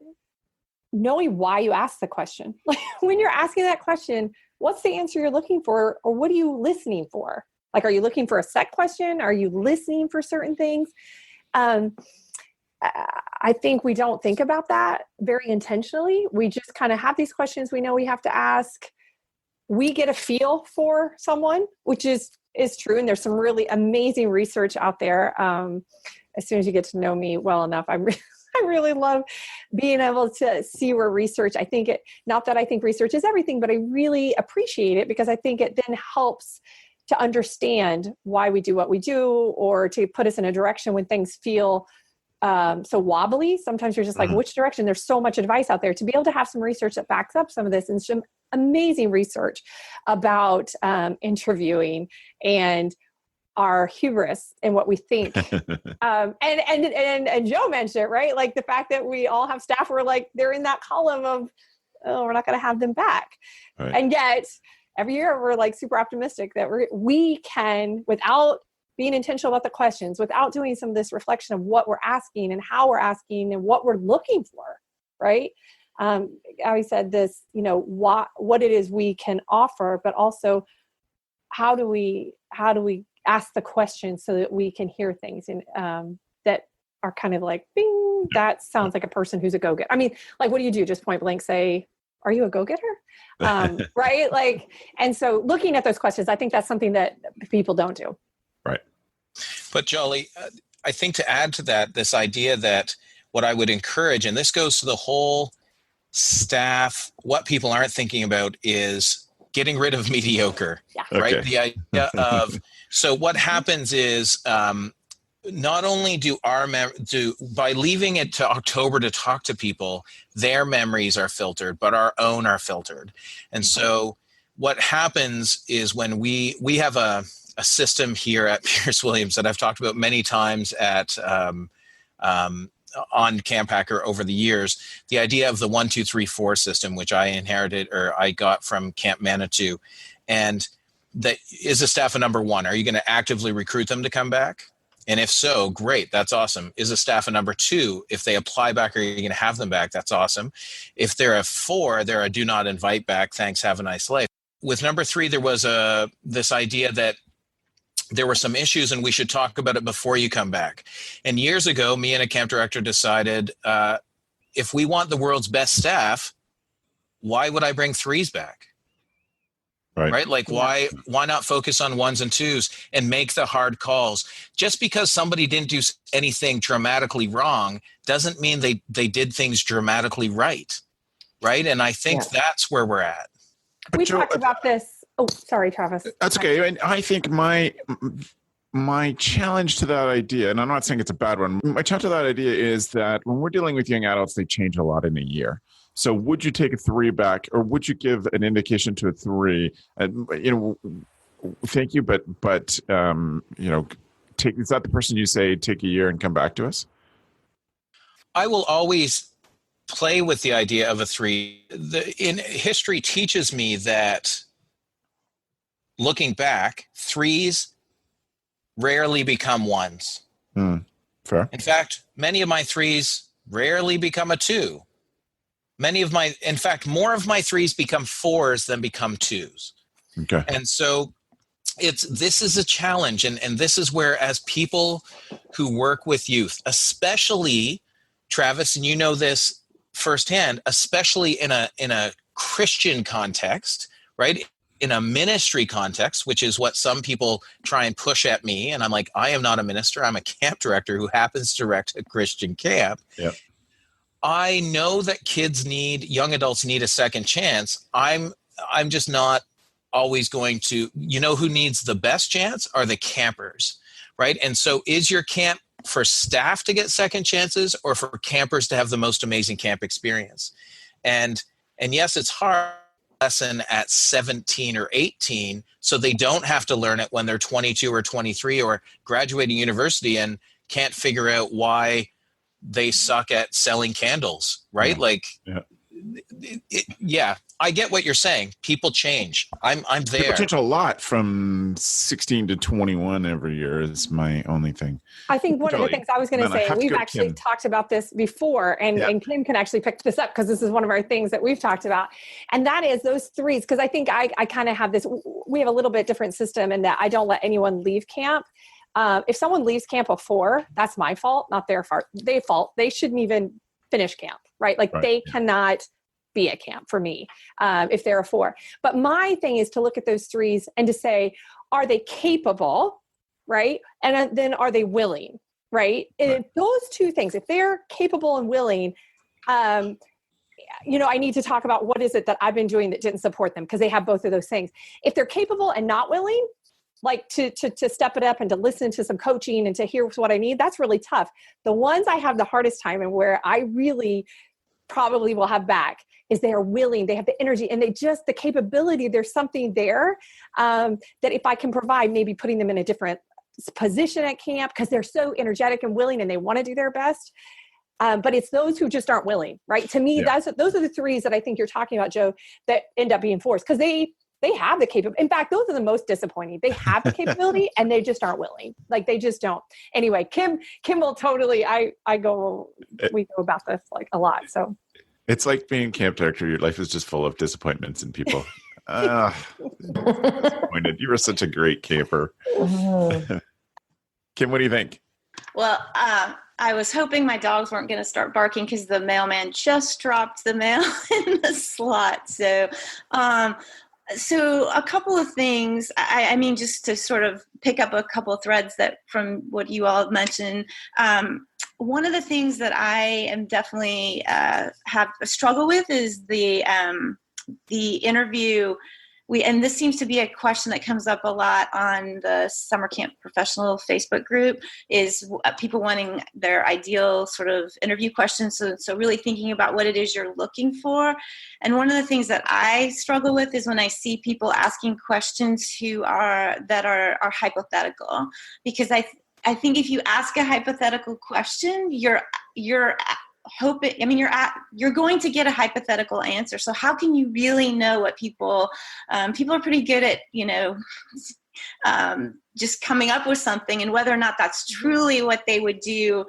knowing why you ask the question, like when you're asking that question, what's the answer you're looking for, or what are you listening for? Like, are you looking for a set question? Are you listening for certain things? I think we don't think about that very intentionally. We just kind of have these questions we know we have to ask. We get a feel for someone, which is true. And there's some really amazing research out there. As soon as you get to know me well enough, I really love being able to see where research, not that I think research is everything, but I really appreciate it because I think it then helps to understand why we do what we do, or to put us in a direction when things feel so wobbly. Sometimes you're just like, which direction? There's so much advice out there. To be able to have some research that backs up some of this, and some amazing research about interviewing and our hubris and what we think. And Joe mentioned it, right? Like the fact that we all have staff who are like, they're in that column of, oh, we're not going to have them back. Right. And yet every year we're like super optimistic that we can, without being intentional about the questions, without doing some of this reflection of what we're asking and how we're asking and what we're looking for, right? I always said this, what it is we can offer, but also how do we ask the questions so that we can hear things and that are kind of like, bing, that sounds like a person who's a go-getter. I mean, like, what do you do? Just point blank say, are you a go-getter? Right? Like, and so looking at those questions, I think that's something that people don't do. Right. But Jolly, I think to add to that, this idea that what I would encourage, and this goes to the whole staff, what people aren't thinking about is getting rid of mediocre, right? Okay. The idea of, so what happens is, not only do by leaving it to October to talk to people, their memories are filtered, but our own are filtered. And so what happens is when we have a system here at Pierce Williams that I've talked about many times on CampHacker over the years, the idea of the 1, 2, 3, 4 system, which I inherited or I got from Camp Manitou. And that is a staff of number 1. Are you going to actively recruit them to come back? And if so, great, that's awesome. Is a staff of number 2, if they apply back, are you going to have them back? That's awesome. If they're a 4, they're a do not invite back. Thanks, have a nice life. With number 3, there was this idea that there were some issues and we should talk about it before you come back. And years ago, me and a camp director decided, if we want the world's best staff, why would I bring 3s back? Right? Like, why not focus on 1s and 2s and make the hard calls? Just because somebody didn't do anything dramatically wrong doesn't mean they did things dramatically right. Right? And I think that's where we're at. We talked about this. Oh, sorry, Travis. That's okay. And I think my challenge to that idea, and I'm not saying it's a bad one, my challenge to that idea is that when we're dealing with young adults, they change a lot in a year. So would you take a 3 back, or would you give an indication to a 3? Thank you, but is that the person you say take a year and come back to us? I will always play with the idea of a 3. In history teaches me that looking back, 3s rarely become 1s. Fair. In fact, many of my 3s rarely become a 2. In fact, more of my 3s become 4s than become 2s. Okay. And so this is a challenge. And this is where, as people who work with youth, especially Travis, and you know this firsthand, especially in a Christian context, right? In a ministry context, which is what some people try and push at me. And I'm like, I am not a minister. I'm a camp director who happens to direct a Christian camp. Yep. I know that young adults need a second chance. I'm just not always going to, who needs the best chance are the campers, right? And so is your camp for staff to get second chances or for campers to have the most amazing camp experience? And yes, it's hard lesson at 17 or 18, so they don't have to learn it when they're 22 or 23 or graduating university and can't figure out why they suck at selling candles, right? I get what you're saying. People change. I'm there. People change a lot from 16 to 21 every year is my only thing. I think one of the things I was going to say, we've actually talked about this before, and Kim can actually pick this up because this is one of our things that we've talked about. And that is those 3s, because I think I kind of have this, we have a little bit different system in that I don't let anyone leave camp. If someone leaves camp a 4, that's my fault, not their fault. They shouldn't even finish camp, right? They cannot be at camp for me if they're a 4. But my thing is to look at those 3s and to say, are they capable, right? And then are they willing, right? And if those 2 things, if they're capable and willing, I need to talk about what is it that I've been doing that didn't support them, because they have both of those things. If they're capable and not willing, like to step it up and to listen to some coaching and to hear what I need, that's really tough. The ones I have the hardest time and where I really probably will have back is they are willing, they have the energy, and the capability, there's something there that if I can provide, maybe putting them in a different position at camp because they're so energetic and willing and they want to do their best. But it's those who just aren't willing, right? To me, those are the 3s that I think you're talking about, Joe, that end up being 4s because they have the capability. In fact, those are the most disappointing. They have the capability and they just aren't willing. They just don't. Anyway, Kim will totally, we go about this a lot. So It's like being a camp director. Your life is just full of disappointments and people. Disappointed. You were such a great camper. Kim, what do you think? Well, I was hoping my dogs weren't going to start barking because the mailman just dropped the mail in the slot. So a couple of things. I mean, just to sort of pick up a couple of threads that from what you all mentioned. One of the things that I am definitely have a struggle with is the interview. And this seems to be a question that comes up a lot on the Summer Camp Professional Facebook group, is people wanting their ideal sort of interview questions. So really thinking about what it is you're looking for. And one of the things that I struggle with is when I see people asking questions that are hypothetical, because I think if you ask a hypothetical question, you're going to get a hypothetical answer. So how can you really know what people are pretty good at, just coming up with something, and whether or not that's truly what they would do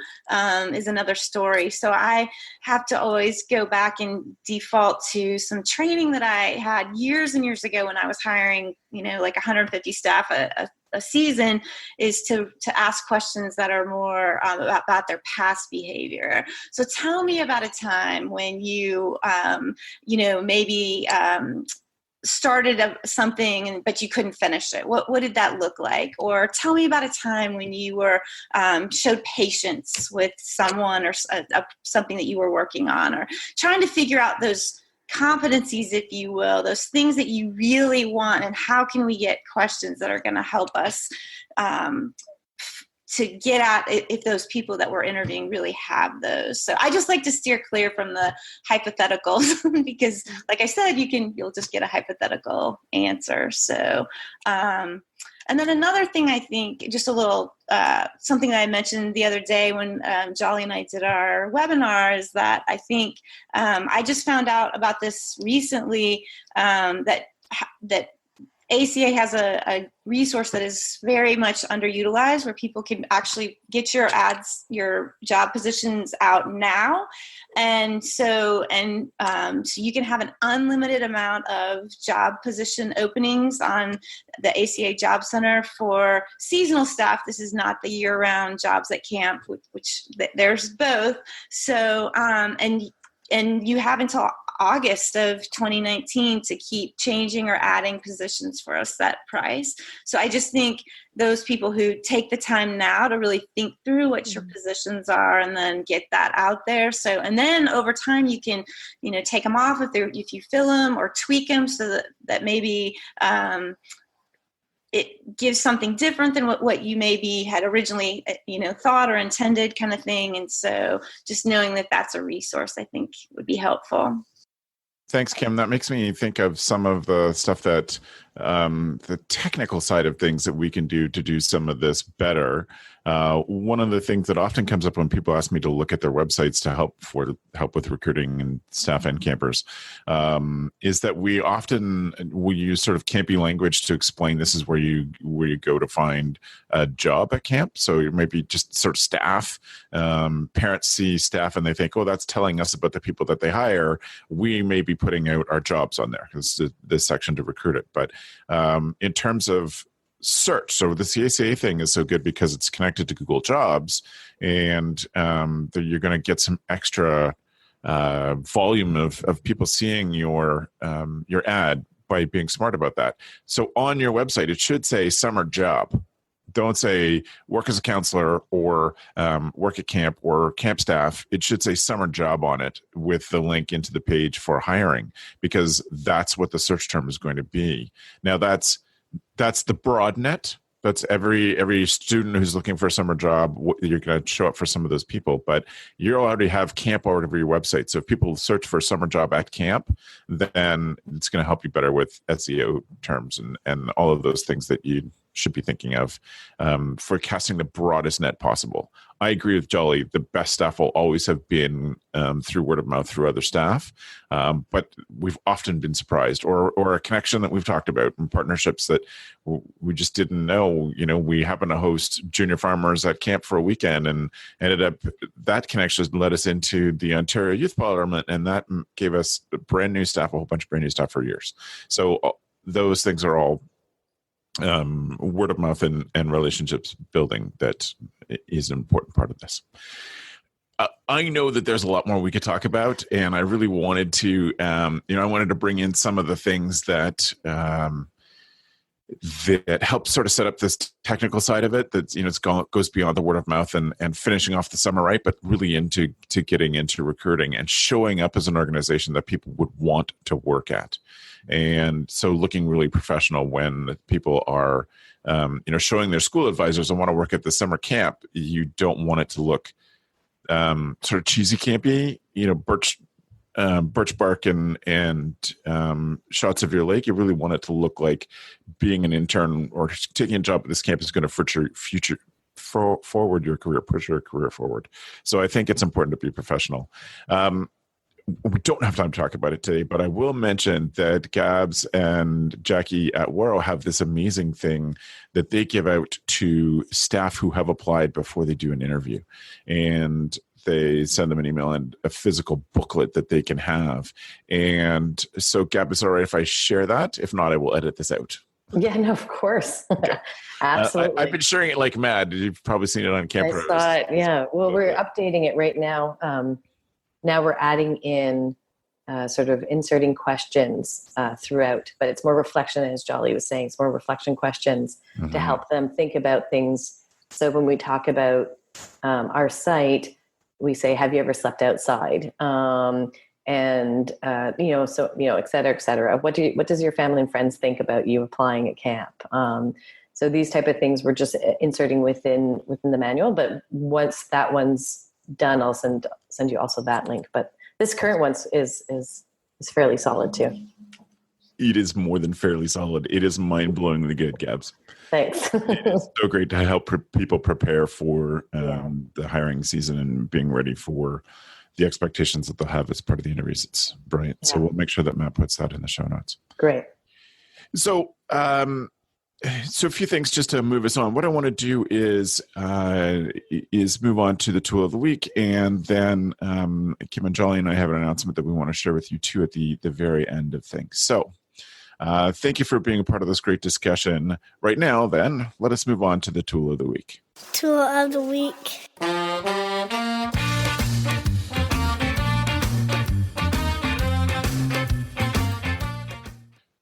is another story. So I have to always go back and default to some training that I had years and years ago when I was hiring, like 150 staff a season, is to ask questions that are more about their past behavior. So tell me about a time when you, maybe started something, but you couldn't finish it. What did that look like? Or tell me about a time when you were showed patience with someone, or something that you were working on, or trying to figure out those competencies, if you will, those things that you really want, and how can we get questions that are going to help us to get at if those people that we're interviewing really have those. So I just like to steer clear from the hypotheticals because, like I said, you'll just get a hypothetical answer. So, and then another thing, I think, just a little something that I mentioned the other day when Jolly and I did our webinar, is that I think I just found out about this recently, that ACA has a resource that is very much underutilized, where people can actually get your ads, your job positions out now. And so you can have an unlimited amount of job position openings on the ACA Job Center for seasonal staff. This is not the year-round jobs at camp, which there's both. So, and you have until August of 2019 to keep changing or adding positions for a set price. So I just think those people who take the time now to really think through what your positions are and then get that out there. So, and then over time you can, take them off if you fill them, or tweak them so that maybe, it gives something different than what you maybe had originally, thought or intended, kind of thing. And so just knowing that that's a resource, I think would be helpful. Thanks, Kim. That makes me think of some of the stuff that the technical side of things that we can do to do some of this better. One of the things that often comes up when people ask me to look at their websites to help with recruiting and staff and campers is that we use sort of campy language to explain this is where you go to find a job at camp. So it might be just sort of staff. Parents see staff and they think, oh, that's telling us about the people that they hire. We may be putting out our jobs on there. It's this section to recruit it. But in terms of search, so the CACA thing is so good because it's connected to Google Jobs, and you're going to get some extra volume of people seeing your ad by being smart about that. So on your website, it should say summer job. Don't say work as a counselor or work at camp or camp staff. It should say summer job on it with the link into the page for hiring, because that's what the search term is going to be. Now that's the broad net. That's every student who's looking for a summer job. You're going to show up for some of those people, but you already have camp all over your website. So if people search for a summer job at camp, then it's going to help you better with SEO terms and all of those things that you should be thinking of for casting the broadest net possible. I agree with Jolly. The best staff will always have been through word of mouth through other staff, but we've often been surprised, or a connection that we've talked about, and partnerships that we just didn't know. We happened to host junior farmers at camp for a weekend, and ended up that connection led us into the Ontario Youth Parliament, and that gave us brand new staff, a whole bunch of brand new staff for years. So those things are all word of mouth and relationships building that is an important part of this. I know that there's a lot more we could talk about, and I really wanted to, I wanted to bring in some of the things that that help sort of set up this technical side of it. That it goes beyond the word of mouth and finishing off the summer right, but really into getting into recruiting and showing up as an organization that people would want to work at. And so looking really professional when people are, showing their school advisors and want to work at the summer camp. You don't want it to look sort of cheesy campy, birch bark and shots of your lake. You really want it to look like being an intern or taking a job at this camp is going to forward your career, push your career forward. So I think it's important to be professional. We don't have time to talk about it today, but I will mention that Gabs and Jackie at Waro have this amazing thing that they give out to staff who have applied before they do an interview. And they send them an email and a physical booklet that they can have. And so, Gab, is it all right if I share that? If not, I will edit this out. Yeah, no, of course. Okay. Absolutely. I've been sharing it like mad. You've probably seen it on Camp. I saw it, yeah. Well, we're updating it right now. Now we're adding in sort of inserting questions throughout, but it's more reflection, as Jolly was saying. It's more reflection questions to help them think about things. So when we talk about our site, we say, have you ever slept outside? Et cetera, et cetera. What does your family and friends think about you applying at camp? So these type of things we're just inserting within the manual, but once that one's done, I'll send you also that link. But this current one is fairly solid too. It is more than fairly solid. It is mind-blowingly good, Gabs. Thanks. It is so great to help people prepare for the hiring season and being ready for the expectations that they'll have as part of the interviews. It's brilliant. Yeah. So we'll make sure that Matt puts that in the show notes. Great. So, so a few things just to move us on. What I want to do is move on to the tool of the week, and then Kim and Jolly and I have an announcement that we want to share with you too at the very end of things. So thank you for being a part of this great discussion. Right now, then, let us move on to the tool of the week. Tool of the week.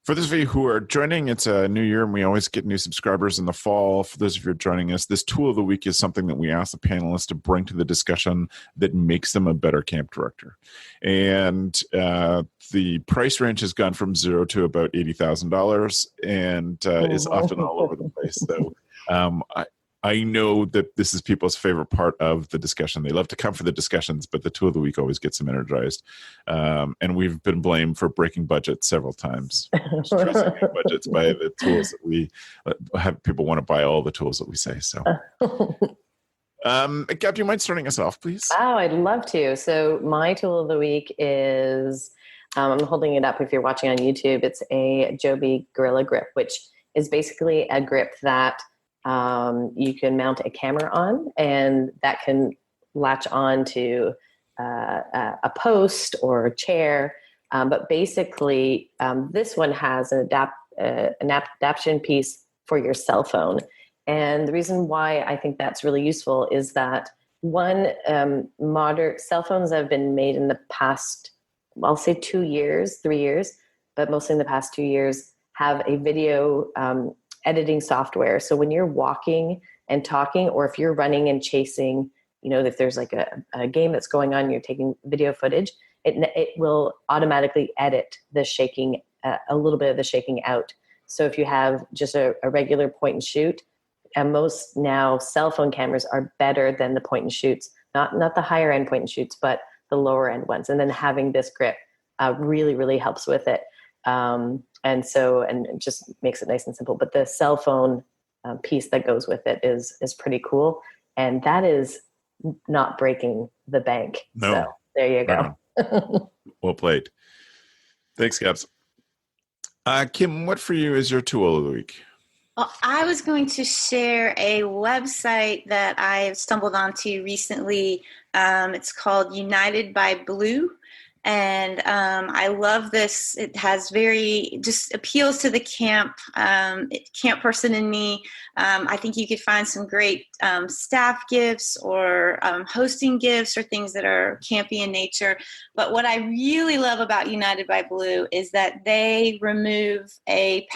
For those of you who are joining, it's a new year and we always get new subscribers in the fall. For those of you who are joining us, this tool of the week is something that we ask the panelists to bring to the discussion that makes them a better camp director. And the price range has gone from $0 to about $80,000 and is often all over the place. So I know that this is people's favorite part of the discussion. They love to come for the discussions, but the tool of the week always gets them energized. And we've been blamed for breaking budgets several times, stressing out budgets by the tools that we have. People want to buy all the tools that we say. So, Gab, do you mind starting us off, please? Oh, I'd love to. So my tool of the week is, I'm holding it up if you're watching on YouTube. It's a Joby Gorilla Grip, which is basically a grip that you can mount a camera on, and that can latch on to a post or a chair. But basically, this one has an adaptation piece for your cell phone. And the reason why I think that's really useful is that modern cell phones have been made in the past, I'll say 2 years, 3 years, but mostly in the past 2 years, have a video editing software. So when you're walking and talking, or if you're running and chasing, if there's like a game that's going on, you're taking video footage, it will automatically edit the shaking, a little bit of the shaking out. So if you have just a regular point and shoot, and most now cell phone cameras are better than the point and shoots, not the higher end point and shoots, but the lower end ones. And then having this grip really, really helps with it. And it just makes it nice and simple. But the cell phone piece that goes with it is pretty cool. And that is not breaking the bank. No. So there you go. Well played. Thanks, Gabs. Kim, what for you is your tool of the week? Well, I was going to share a website that I have stumbled onto recently. It's called United by Blue. And I love this. It has just appeals to the camp person in me. I think you could find some great staff gifts or hosting gifts or things that are campy in nature. But what I really love about United by Blue is that they remove a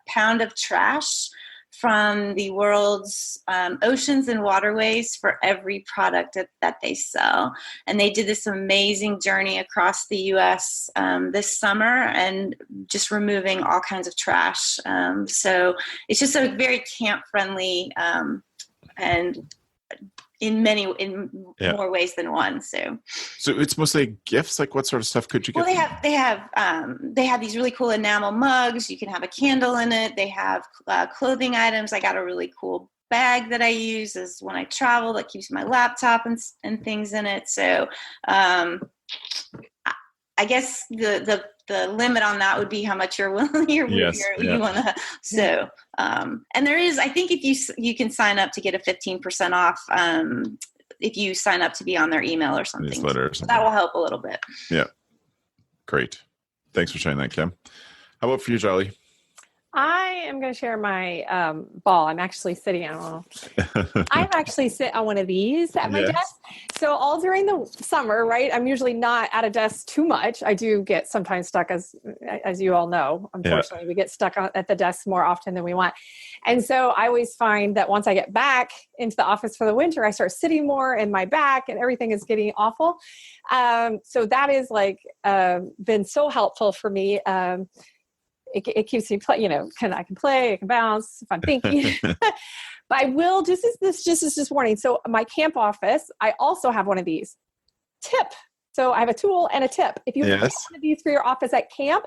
pound of trash from the world's oceans and waterways for every product that they sell. And they did this amazing journey across the U.S. This summer and just removing all kinds of trash. So it's just a very camp-friendly and in more ways than one. So it's mostly gifts. Like, what sort of stuff could you get? Well, they have these really cool enamel mugs. You can have a candle in it. They have clothing items. I got a really cool bag that I use as when I travel that keeps my laptop and things in it. So I guess the limit on that would be how much you're willing you want to. So and there is, I think, if you can sign up to get a 15% off if you sign up to be on their email or something. Newsletter or something. That will help a little bit. Yeah, great. Thanks for sharing that, Kim. How about for you, Jolly? I am going to share my ball. I'm actually sitting on. I'm actually sit on one of these at my desk. So all during the summer, right? I'm usually not at a desk too much. I do get sometimes stuck, as you all know. Unfortunately, we get stuck at the desk more often than we want. And so I always find that once I get back into the office for the winter, I start sitting more in my back, and everything is getting awful. So that is been so helpful for me. It keeps me play, I can play, I can bounce if I'm thinking. But I will, just as warning. So my camp office, I also have one of these. Tip. So I have a tool and a tip. If you have one of these for your office at camp,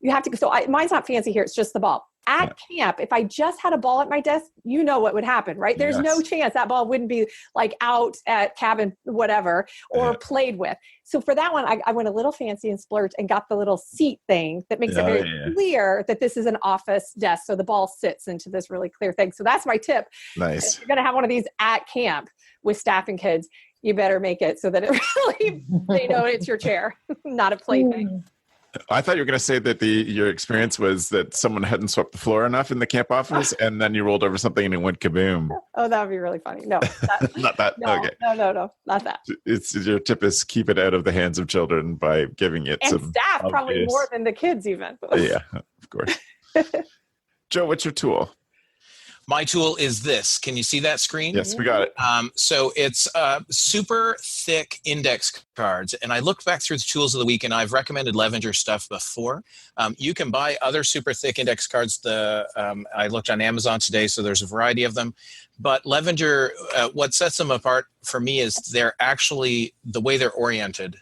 you have to, mine's not fancy here. It's just the ball. At camp, if I just had a ball at my desk, you know what would happen, right? There's no chance that ball wouldn't be out at cabin, whatever, or played with. So for that one, I went a little fancy and splurged and got the little seat thing that makes it very clear that this is an office desk. So the ball sits into this really clear thing. So that's my tip. Nice. If you're going to have one of these at camp with staff and kids, you better make it so that it really, they know it's your chair, not a plaything. I thought you were going to say that your experience was that someone hadn't swept the floor enough in the camp office, and then you rolled over something and it went kaboom. Oh, that would be really funny. No, not that. No, okay. No, not that. It's your tip is keep it out of the hands of children by giving it and some staff probably more than the kids even. Yeah, of course. Joe, what's your tool? My tool is this. Can you see that screen? Yes, we got it. So it's super thick index cards. And I looked back through the tools of the week, and I've recommended Levenger stuff before. You can buy other super thick index cards. I looked on Amazon today, so there's a variety of them. But Levenger, what sets them apart for me is they're actually the way they're oriented.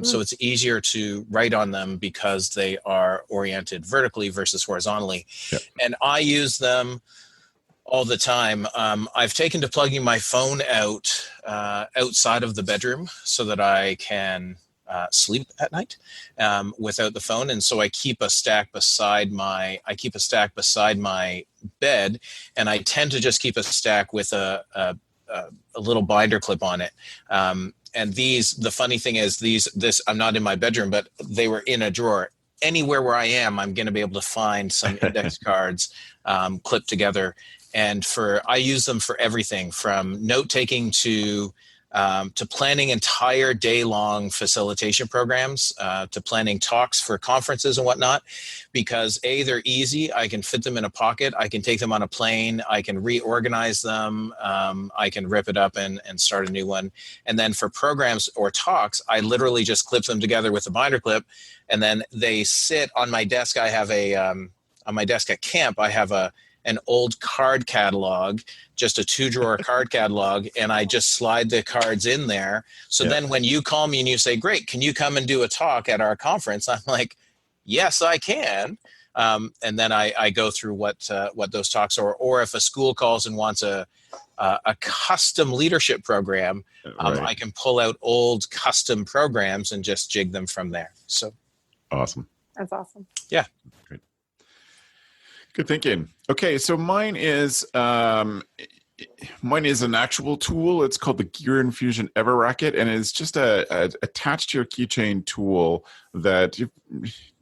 So it's easier to write on them because they are oriented vertically versus horizontally. Yep. And I use them all the time. I've taken to plugging my phone out outside of the bedroom so that I can sleep at night without the phone, and so I keep a stack beside my bed, and I tend to just keep a stack with a little binder clip on it. And the funny thing is, this I'm not in my bedroom, but they were in a drawer. Anywhere where I am, I'm going to be able to find some index cards clipped together. And I use them for everything from note taking to planning entire day-long facilitation programs, to planning talks for conferences and whatnot, because they're easy. I can fit them in a pocket. I can take them on a plane. I can reorganize them. I can rip it up and start a new one. And then for programs or talks, I literally just clip them together with a binder clip, and then they sit on my desk. I have on my desk at camp, I have an old card catalog, just a 2-drawer card catalog, and I just slide the cards in there. So then when you call me and you say, great, can you come and do a talk at our conference? I'm like, yes, I can. And then I go through what those talks are, or if a school calls and wants a custom leadership program, I can pull out old custom programs and just jig them from there. So awesome. That's awesome. Yeah. Great. Good thinking. Okay, so mine is an actual tool. It's called the Gear Infusion Ever Racket, and it's just a attached to your keychain tool that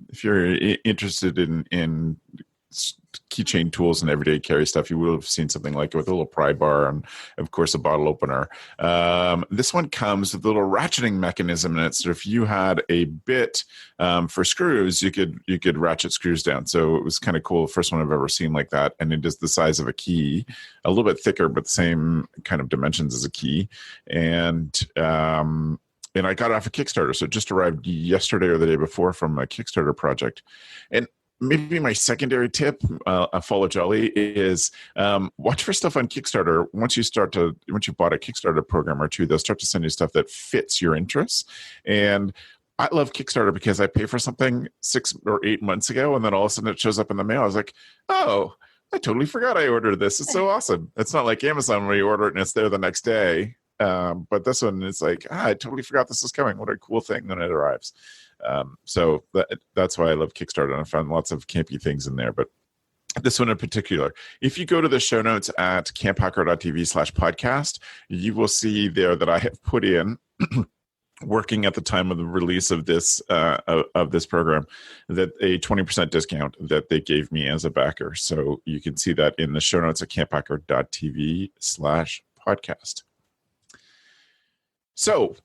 if you're interested in keychain tools and everyday carry stuff, you will have seen something like it with a little pry bar and, of course, a bottle opener. This one comes with a little ratcheting mechanism in it. So if you had a bit for screws, you could ratchet screws down. So it was kind of cool. First one I've ever seen like that. And it is the size of a key, a little bit thicker, but the same kind of dimensions as a key. And I got it off a Kickstarter. So it just arrived yesterday or the day before from a Kickstarter project. And maybe my secondary tip, follow Jolly, is watch for stuff on Kickstarter. Once you bought a Kickstarter program or two, they'll start to send you stuff that fits your interests. And I love Kickstarter because I pay for something 6 or 8 months ago, and then all of a sudden it shows up in the mail. I was like, oh, I totally forgot I ordered this. It's so awesome. It's not like Amazon where you order it and it's there the next day. But this one is like, I totally forgot this was coming. What a cool thing when it arrives. So that's why I love Kickstarter. And I found lots of campy things in there, but this one in particular, if you go to the show notes at camphacker.tv/podcast, you will see there that I have put in working at the time of the release of this program, that a 20% discount that they gave me as a backer. So you can see that in the show notes at camphacker.tv/podcast. So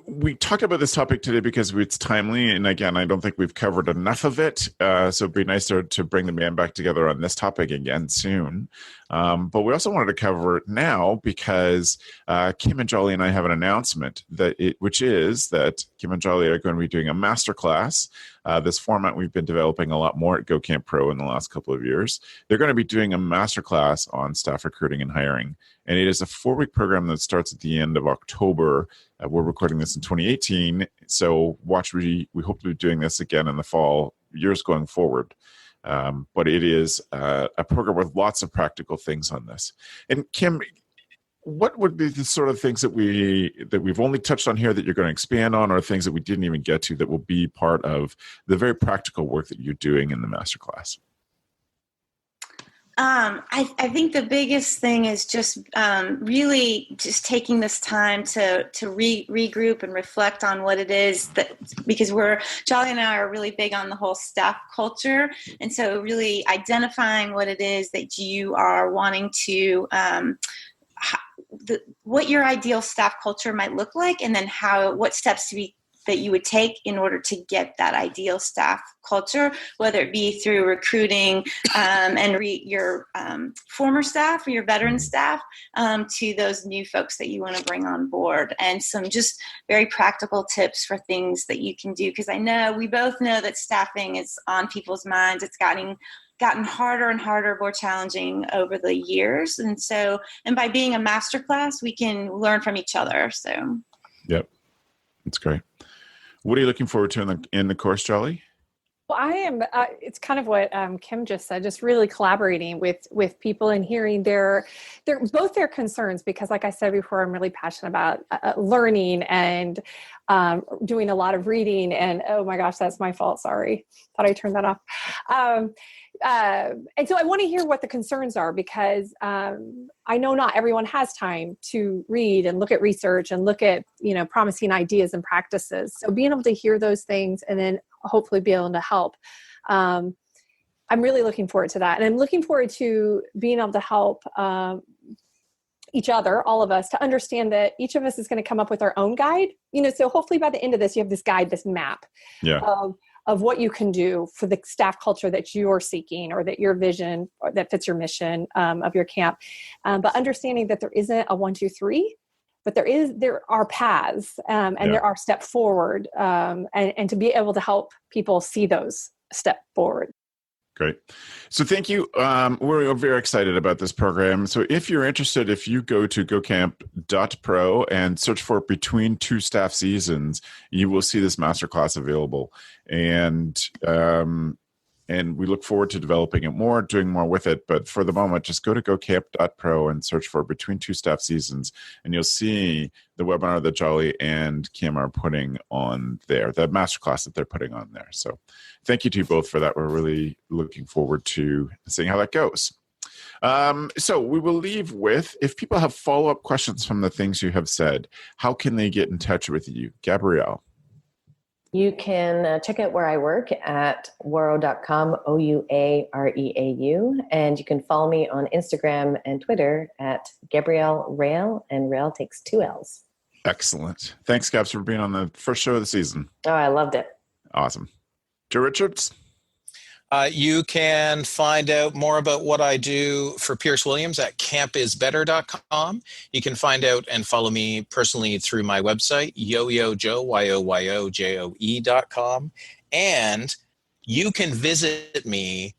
we talked about this topic today because it's timely, and again, I don't think we've covered enough of it. So it'd be nice to bring the band back together on this topic again soon. But we also wanted to cover it now because Kim and Jolly and I have an announcement which is that Kim and Jolly are going to be doing a masterclass. This format we've been developing a lot more at Go Camp Pro in the last couple of years. They're going to be doing a masterclass on staff recruiting and hiring. And it is a 4-week program that starts at the end of October. We're recording this in 2018. So we hope to be doing this again in the fall, years going forward. But it is a program with lots of practical things on this. And Kim, what would be the sort of things that we've only touched on here that you're going to expand on, or things that we didn't even get to that will be part of the very practical work that you're doing in the masterclass? I think the biggest thing is just really just taking this time to regroup and reflect on what it is because Jolly and I are really big on the whole staff culture. And so really identifying what it is that you are wanting to, what your ideal staff culture might look like, and then what steps that you would take in order to get that ideal staff culture, whether it be through recruiting and your former staff or your veteran staff to those new folks that you want to bring on board, and some just very practical tips for things that you can do. Because we both know that staffing is on people's minds. It's gotten harder and harder, more challenging over the years. And by being a masterclass, we can learn from each other. So, yep, that's great. What are you looking forward to in the course, Jolly? Well, I am. It's kind of what Kim just said. Just really collaborating with people and hearing their concerns. Because, like I said before, I'm really passionate about learning and doing a lot of reading. And oh my gosh, that's my fault. Sorry, thought I turned that off. And so I want to hear what the concerns are, because I know not everyone has time to read and look at research and look at, promising ideas and practices. So being able to hear those things and then hopefully be able to help. I'm really looking forward to that. And I'm looking forward to being able to help each other, all of us, to understand that each of us is going to come up with our own guide. So hopefully by the end of this, you have this guide, this map. Yeah. Of what you can do for the staff culture that you're seeking, or that your vision or that fits your mission of your camp. But understanding that there isn't a 1, 2, 3, but there are paths and there are steps forward, and to be able to help people see those step forward. Great. So thank you. We're very excited about this program. So if you're interested, if you go to gocamp.pro and search for Between Two Staff Seasons, you will see this masterclass available. And and we look forward to developing it more, doing more with it. But for the moment, just go to gocamp.pro and search for Between Two Staff Seasons, and you'll see the webinar that Jolly and Kim are putting on there, the masterclass that they're putting on there. So thank you to you both for that. We're really looking forward to seeing how that goes. So we will leave with, if people have follow-up questions from the things you have said, how can they get in touch with you? Gabrielle. You can check out where I work at ouareau.com, Ouareau, and you can follow me on Instagram and Twitter at Gabrielle Rail, and Rail takes 2 L's. Excellent. Thanks, Gabs, for being on the first show of the season. Oh, I loved it. Awesome. Joe Richards? You can find out more about what I do for Pierce Williams at campisbetter.com. You can find out and follow me personally through my website, yoyojoe, yoyojoe.com. And you can visit me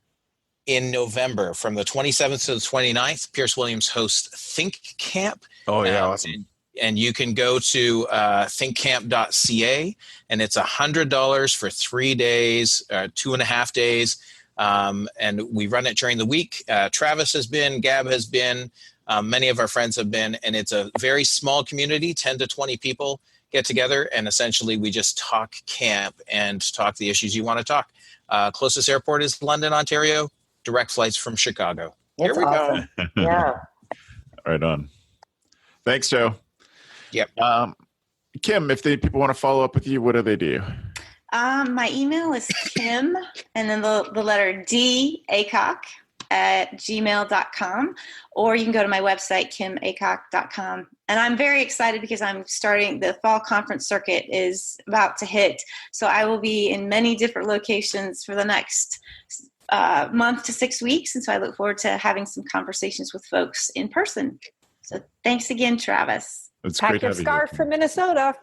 in November from the 27th to the 29th. Pierce Williams hosts Think Camp. Oh, yeah, awesome. And you can go to thinkcamp.ca, and it's $100 for 3 days, 2.5 days. And we run it during the week. Travis has been, Gab has been, many of our friends have been, and it's a very small community, 10 to 20 people get together, and essentially we just talk camp and talk the issues you want to talk. Closest airport is London, Ontario, direct flights from Chicago. That's Here we awesome. go. Yeah. Right on. Thanks, Joe. Yep. Kim, if people want to follow up with you, what do they do? My email is Kim and then the letter D, Acock at gmail.com, or you can go to my website, kimacock.com. And I'm very excited because I'm starting, the fall conference circuit is about to hit. So I will be in many different locations for the next month to 6 weeks. And so I look forward to having some conversations with folks in person. So thanks again, Travis. It's Pack great your having scarf you. from Minnesota.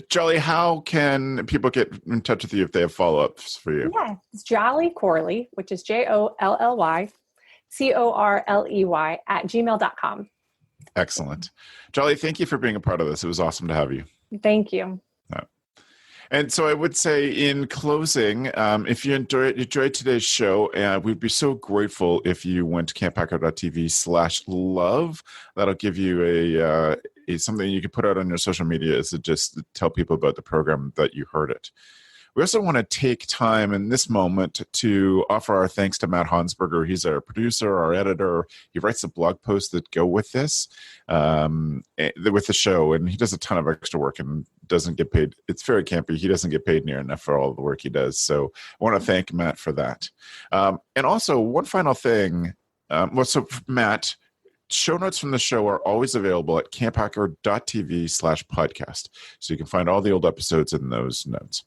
Jolly, how can people get in touch with you if they have follow-ups for you? Yeah, it's Jolly Corley, which is JOLLYCORLEY at gmail.com. Excellent. Jolly, thank you for being a part of this. It was awesome to have you. Thank you. And so I would say in closing, if you enjoyed today's show, we'd be so grateful if you went to camphacker.tv/love. That'll give you a something you can put out on your social media is to just tell people about the program that you heard it. We also want to take time in this moment to offer our thanks to Matt Hansberger. He's our producer, our editor. He writes the blog posts that go with this, with the show, and he does a ton of extra work and doesn't get paid. It's very campy. He doesn't get paid near enough for all the work he does. So I want to thank Matt for that. And also, one final thing. So Matt, show notes from the show are always available at camphacker.tv/podcast. So you can find all the old episodes in those notes.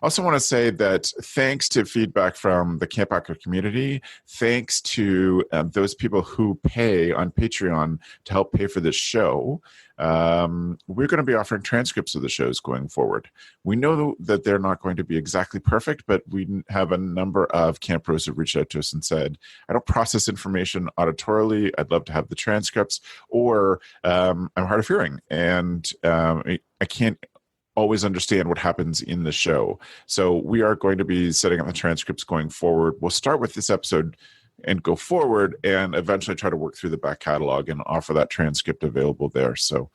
I also want to say that thanks to feedback from the CampHacker community, thanks to those people who pay on Patreon to help pay for this show, we're going to be offering transcripts of the shows going forward. We know that they're not going to be exactly perfect, but we have a number of camp pros who reached out to us and said, I don't process information auditorily. I'd love to have the transcripts, or I'm hard of hearing and I can't always understand what happens in the show. So we are going to be setting up the transcripts going forward. We'll start with this episode and go forward and eventually try to work through the back catalog and offer that transcript available there. So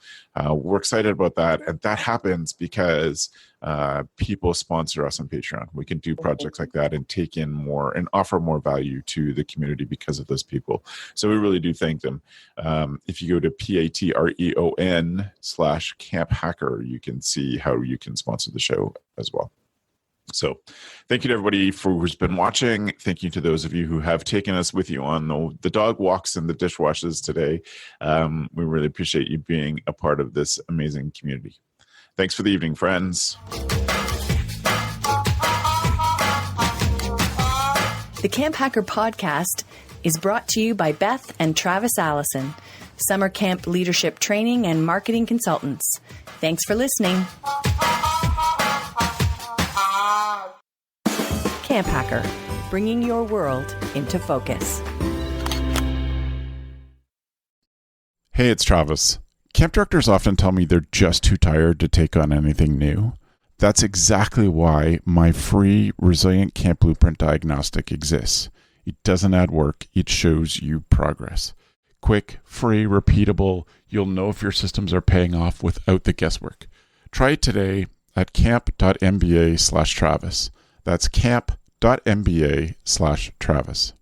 we're excited about that. And that happens because people sponsor us on Patreon. We can do projects like that and take in more and offer more value to the community because of those people. So we really do thank them. If you go to patreon.com/CampHacker, you can see how you can sponsor the show as well. So thank you to everybody who's been watching. Thank you to those of you who have taken us with you on the dog walks and the dishwashes today. We really appreciate you being a part of this amazing community. Thanks for the evening, friends. The Camp Hacker podcast is brought to you by Beth and Travis Allison, summer camp leadership training and marketing consultants. Thanks for listening. Camp Hacker, bringing your world into focus. Hey, it's Travis. Camp directors often tell me they're just too tired to take on anything new. That's exactly why my free Resilient Camp Blueprint Diagnostic exists. It doesn't add work, it shows you progress. Quick, free, repeatable, you'll know if your systems are paying off without the guesswork. Try it today at camp.mba/Travis. That's camp.mba/Travis.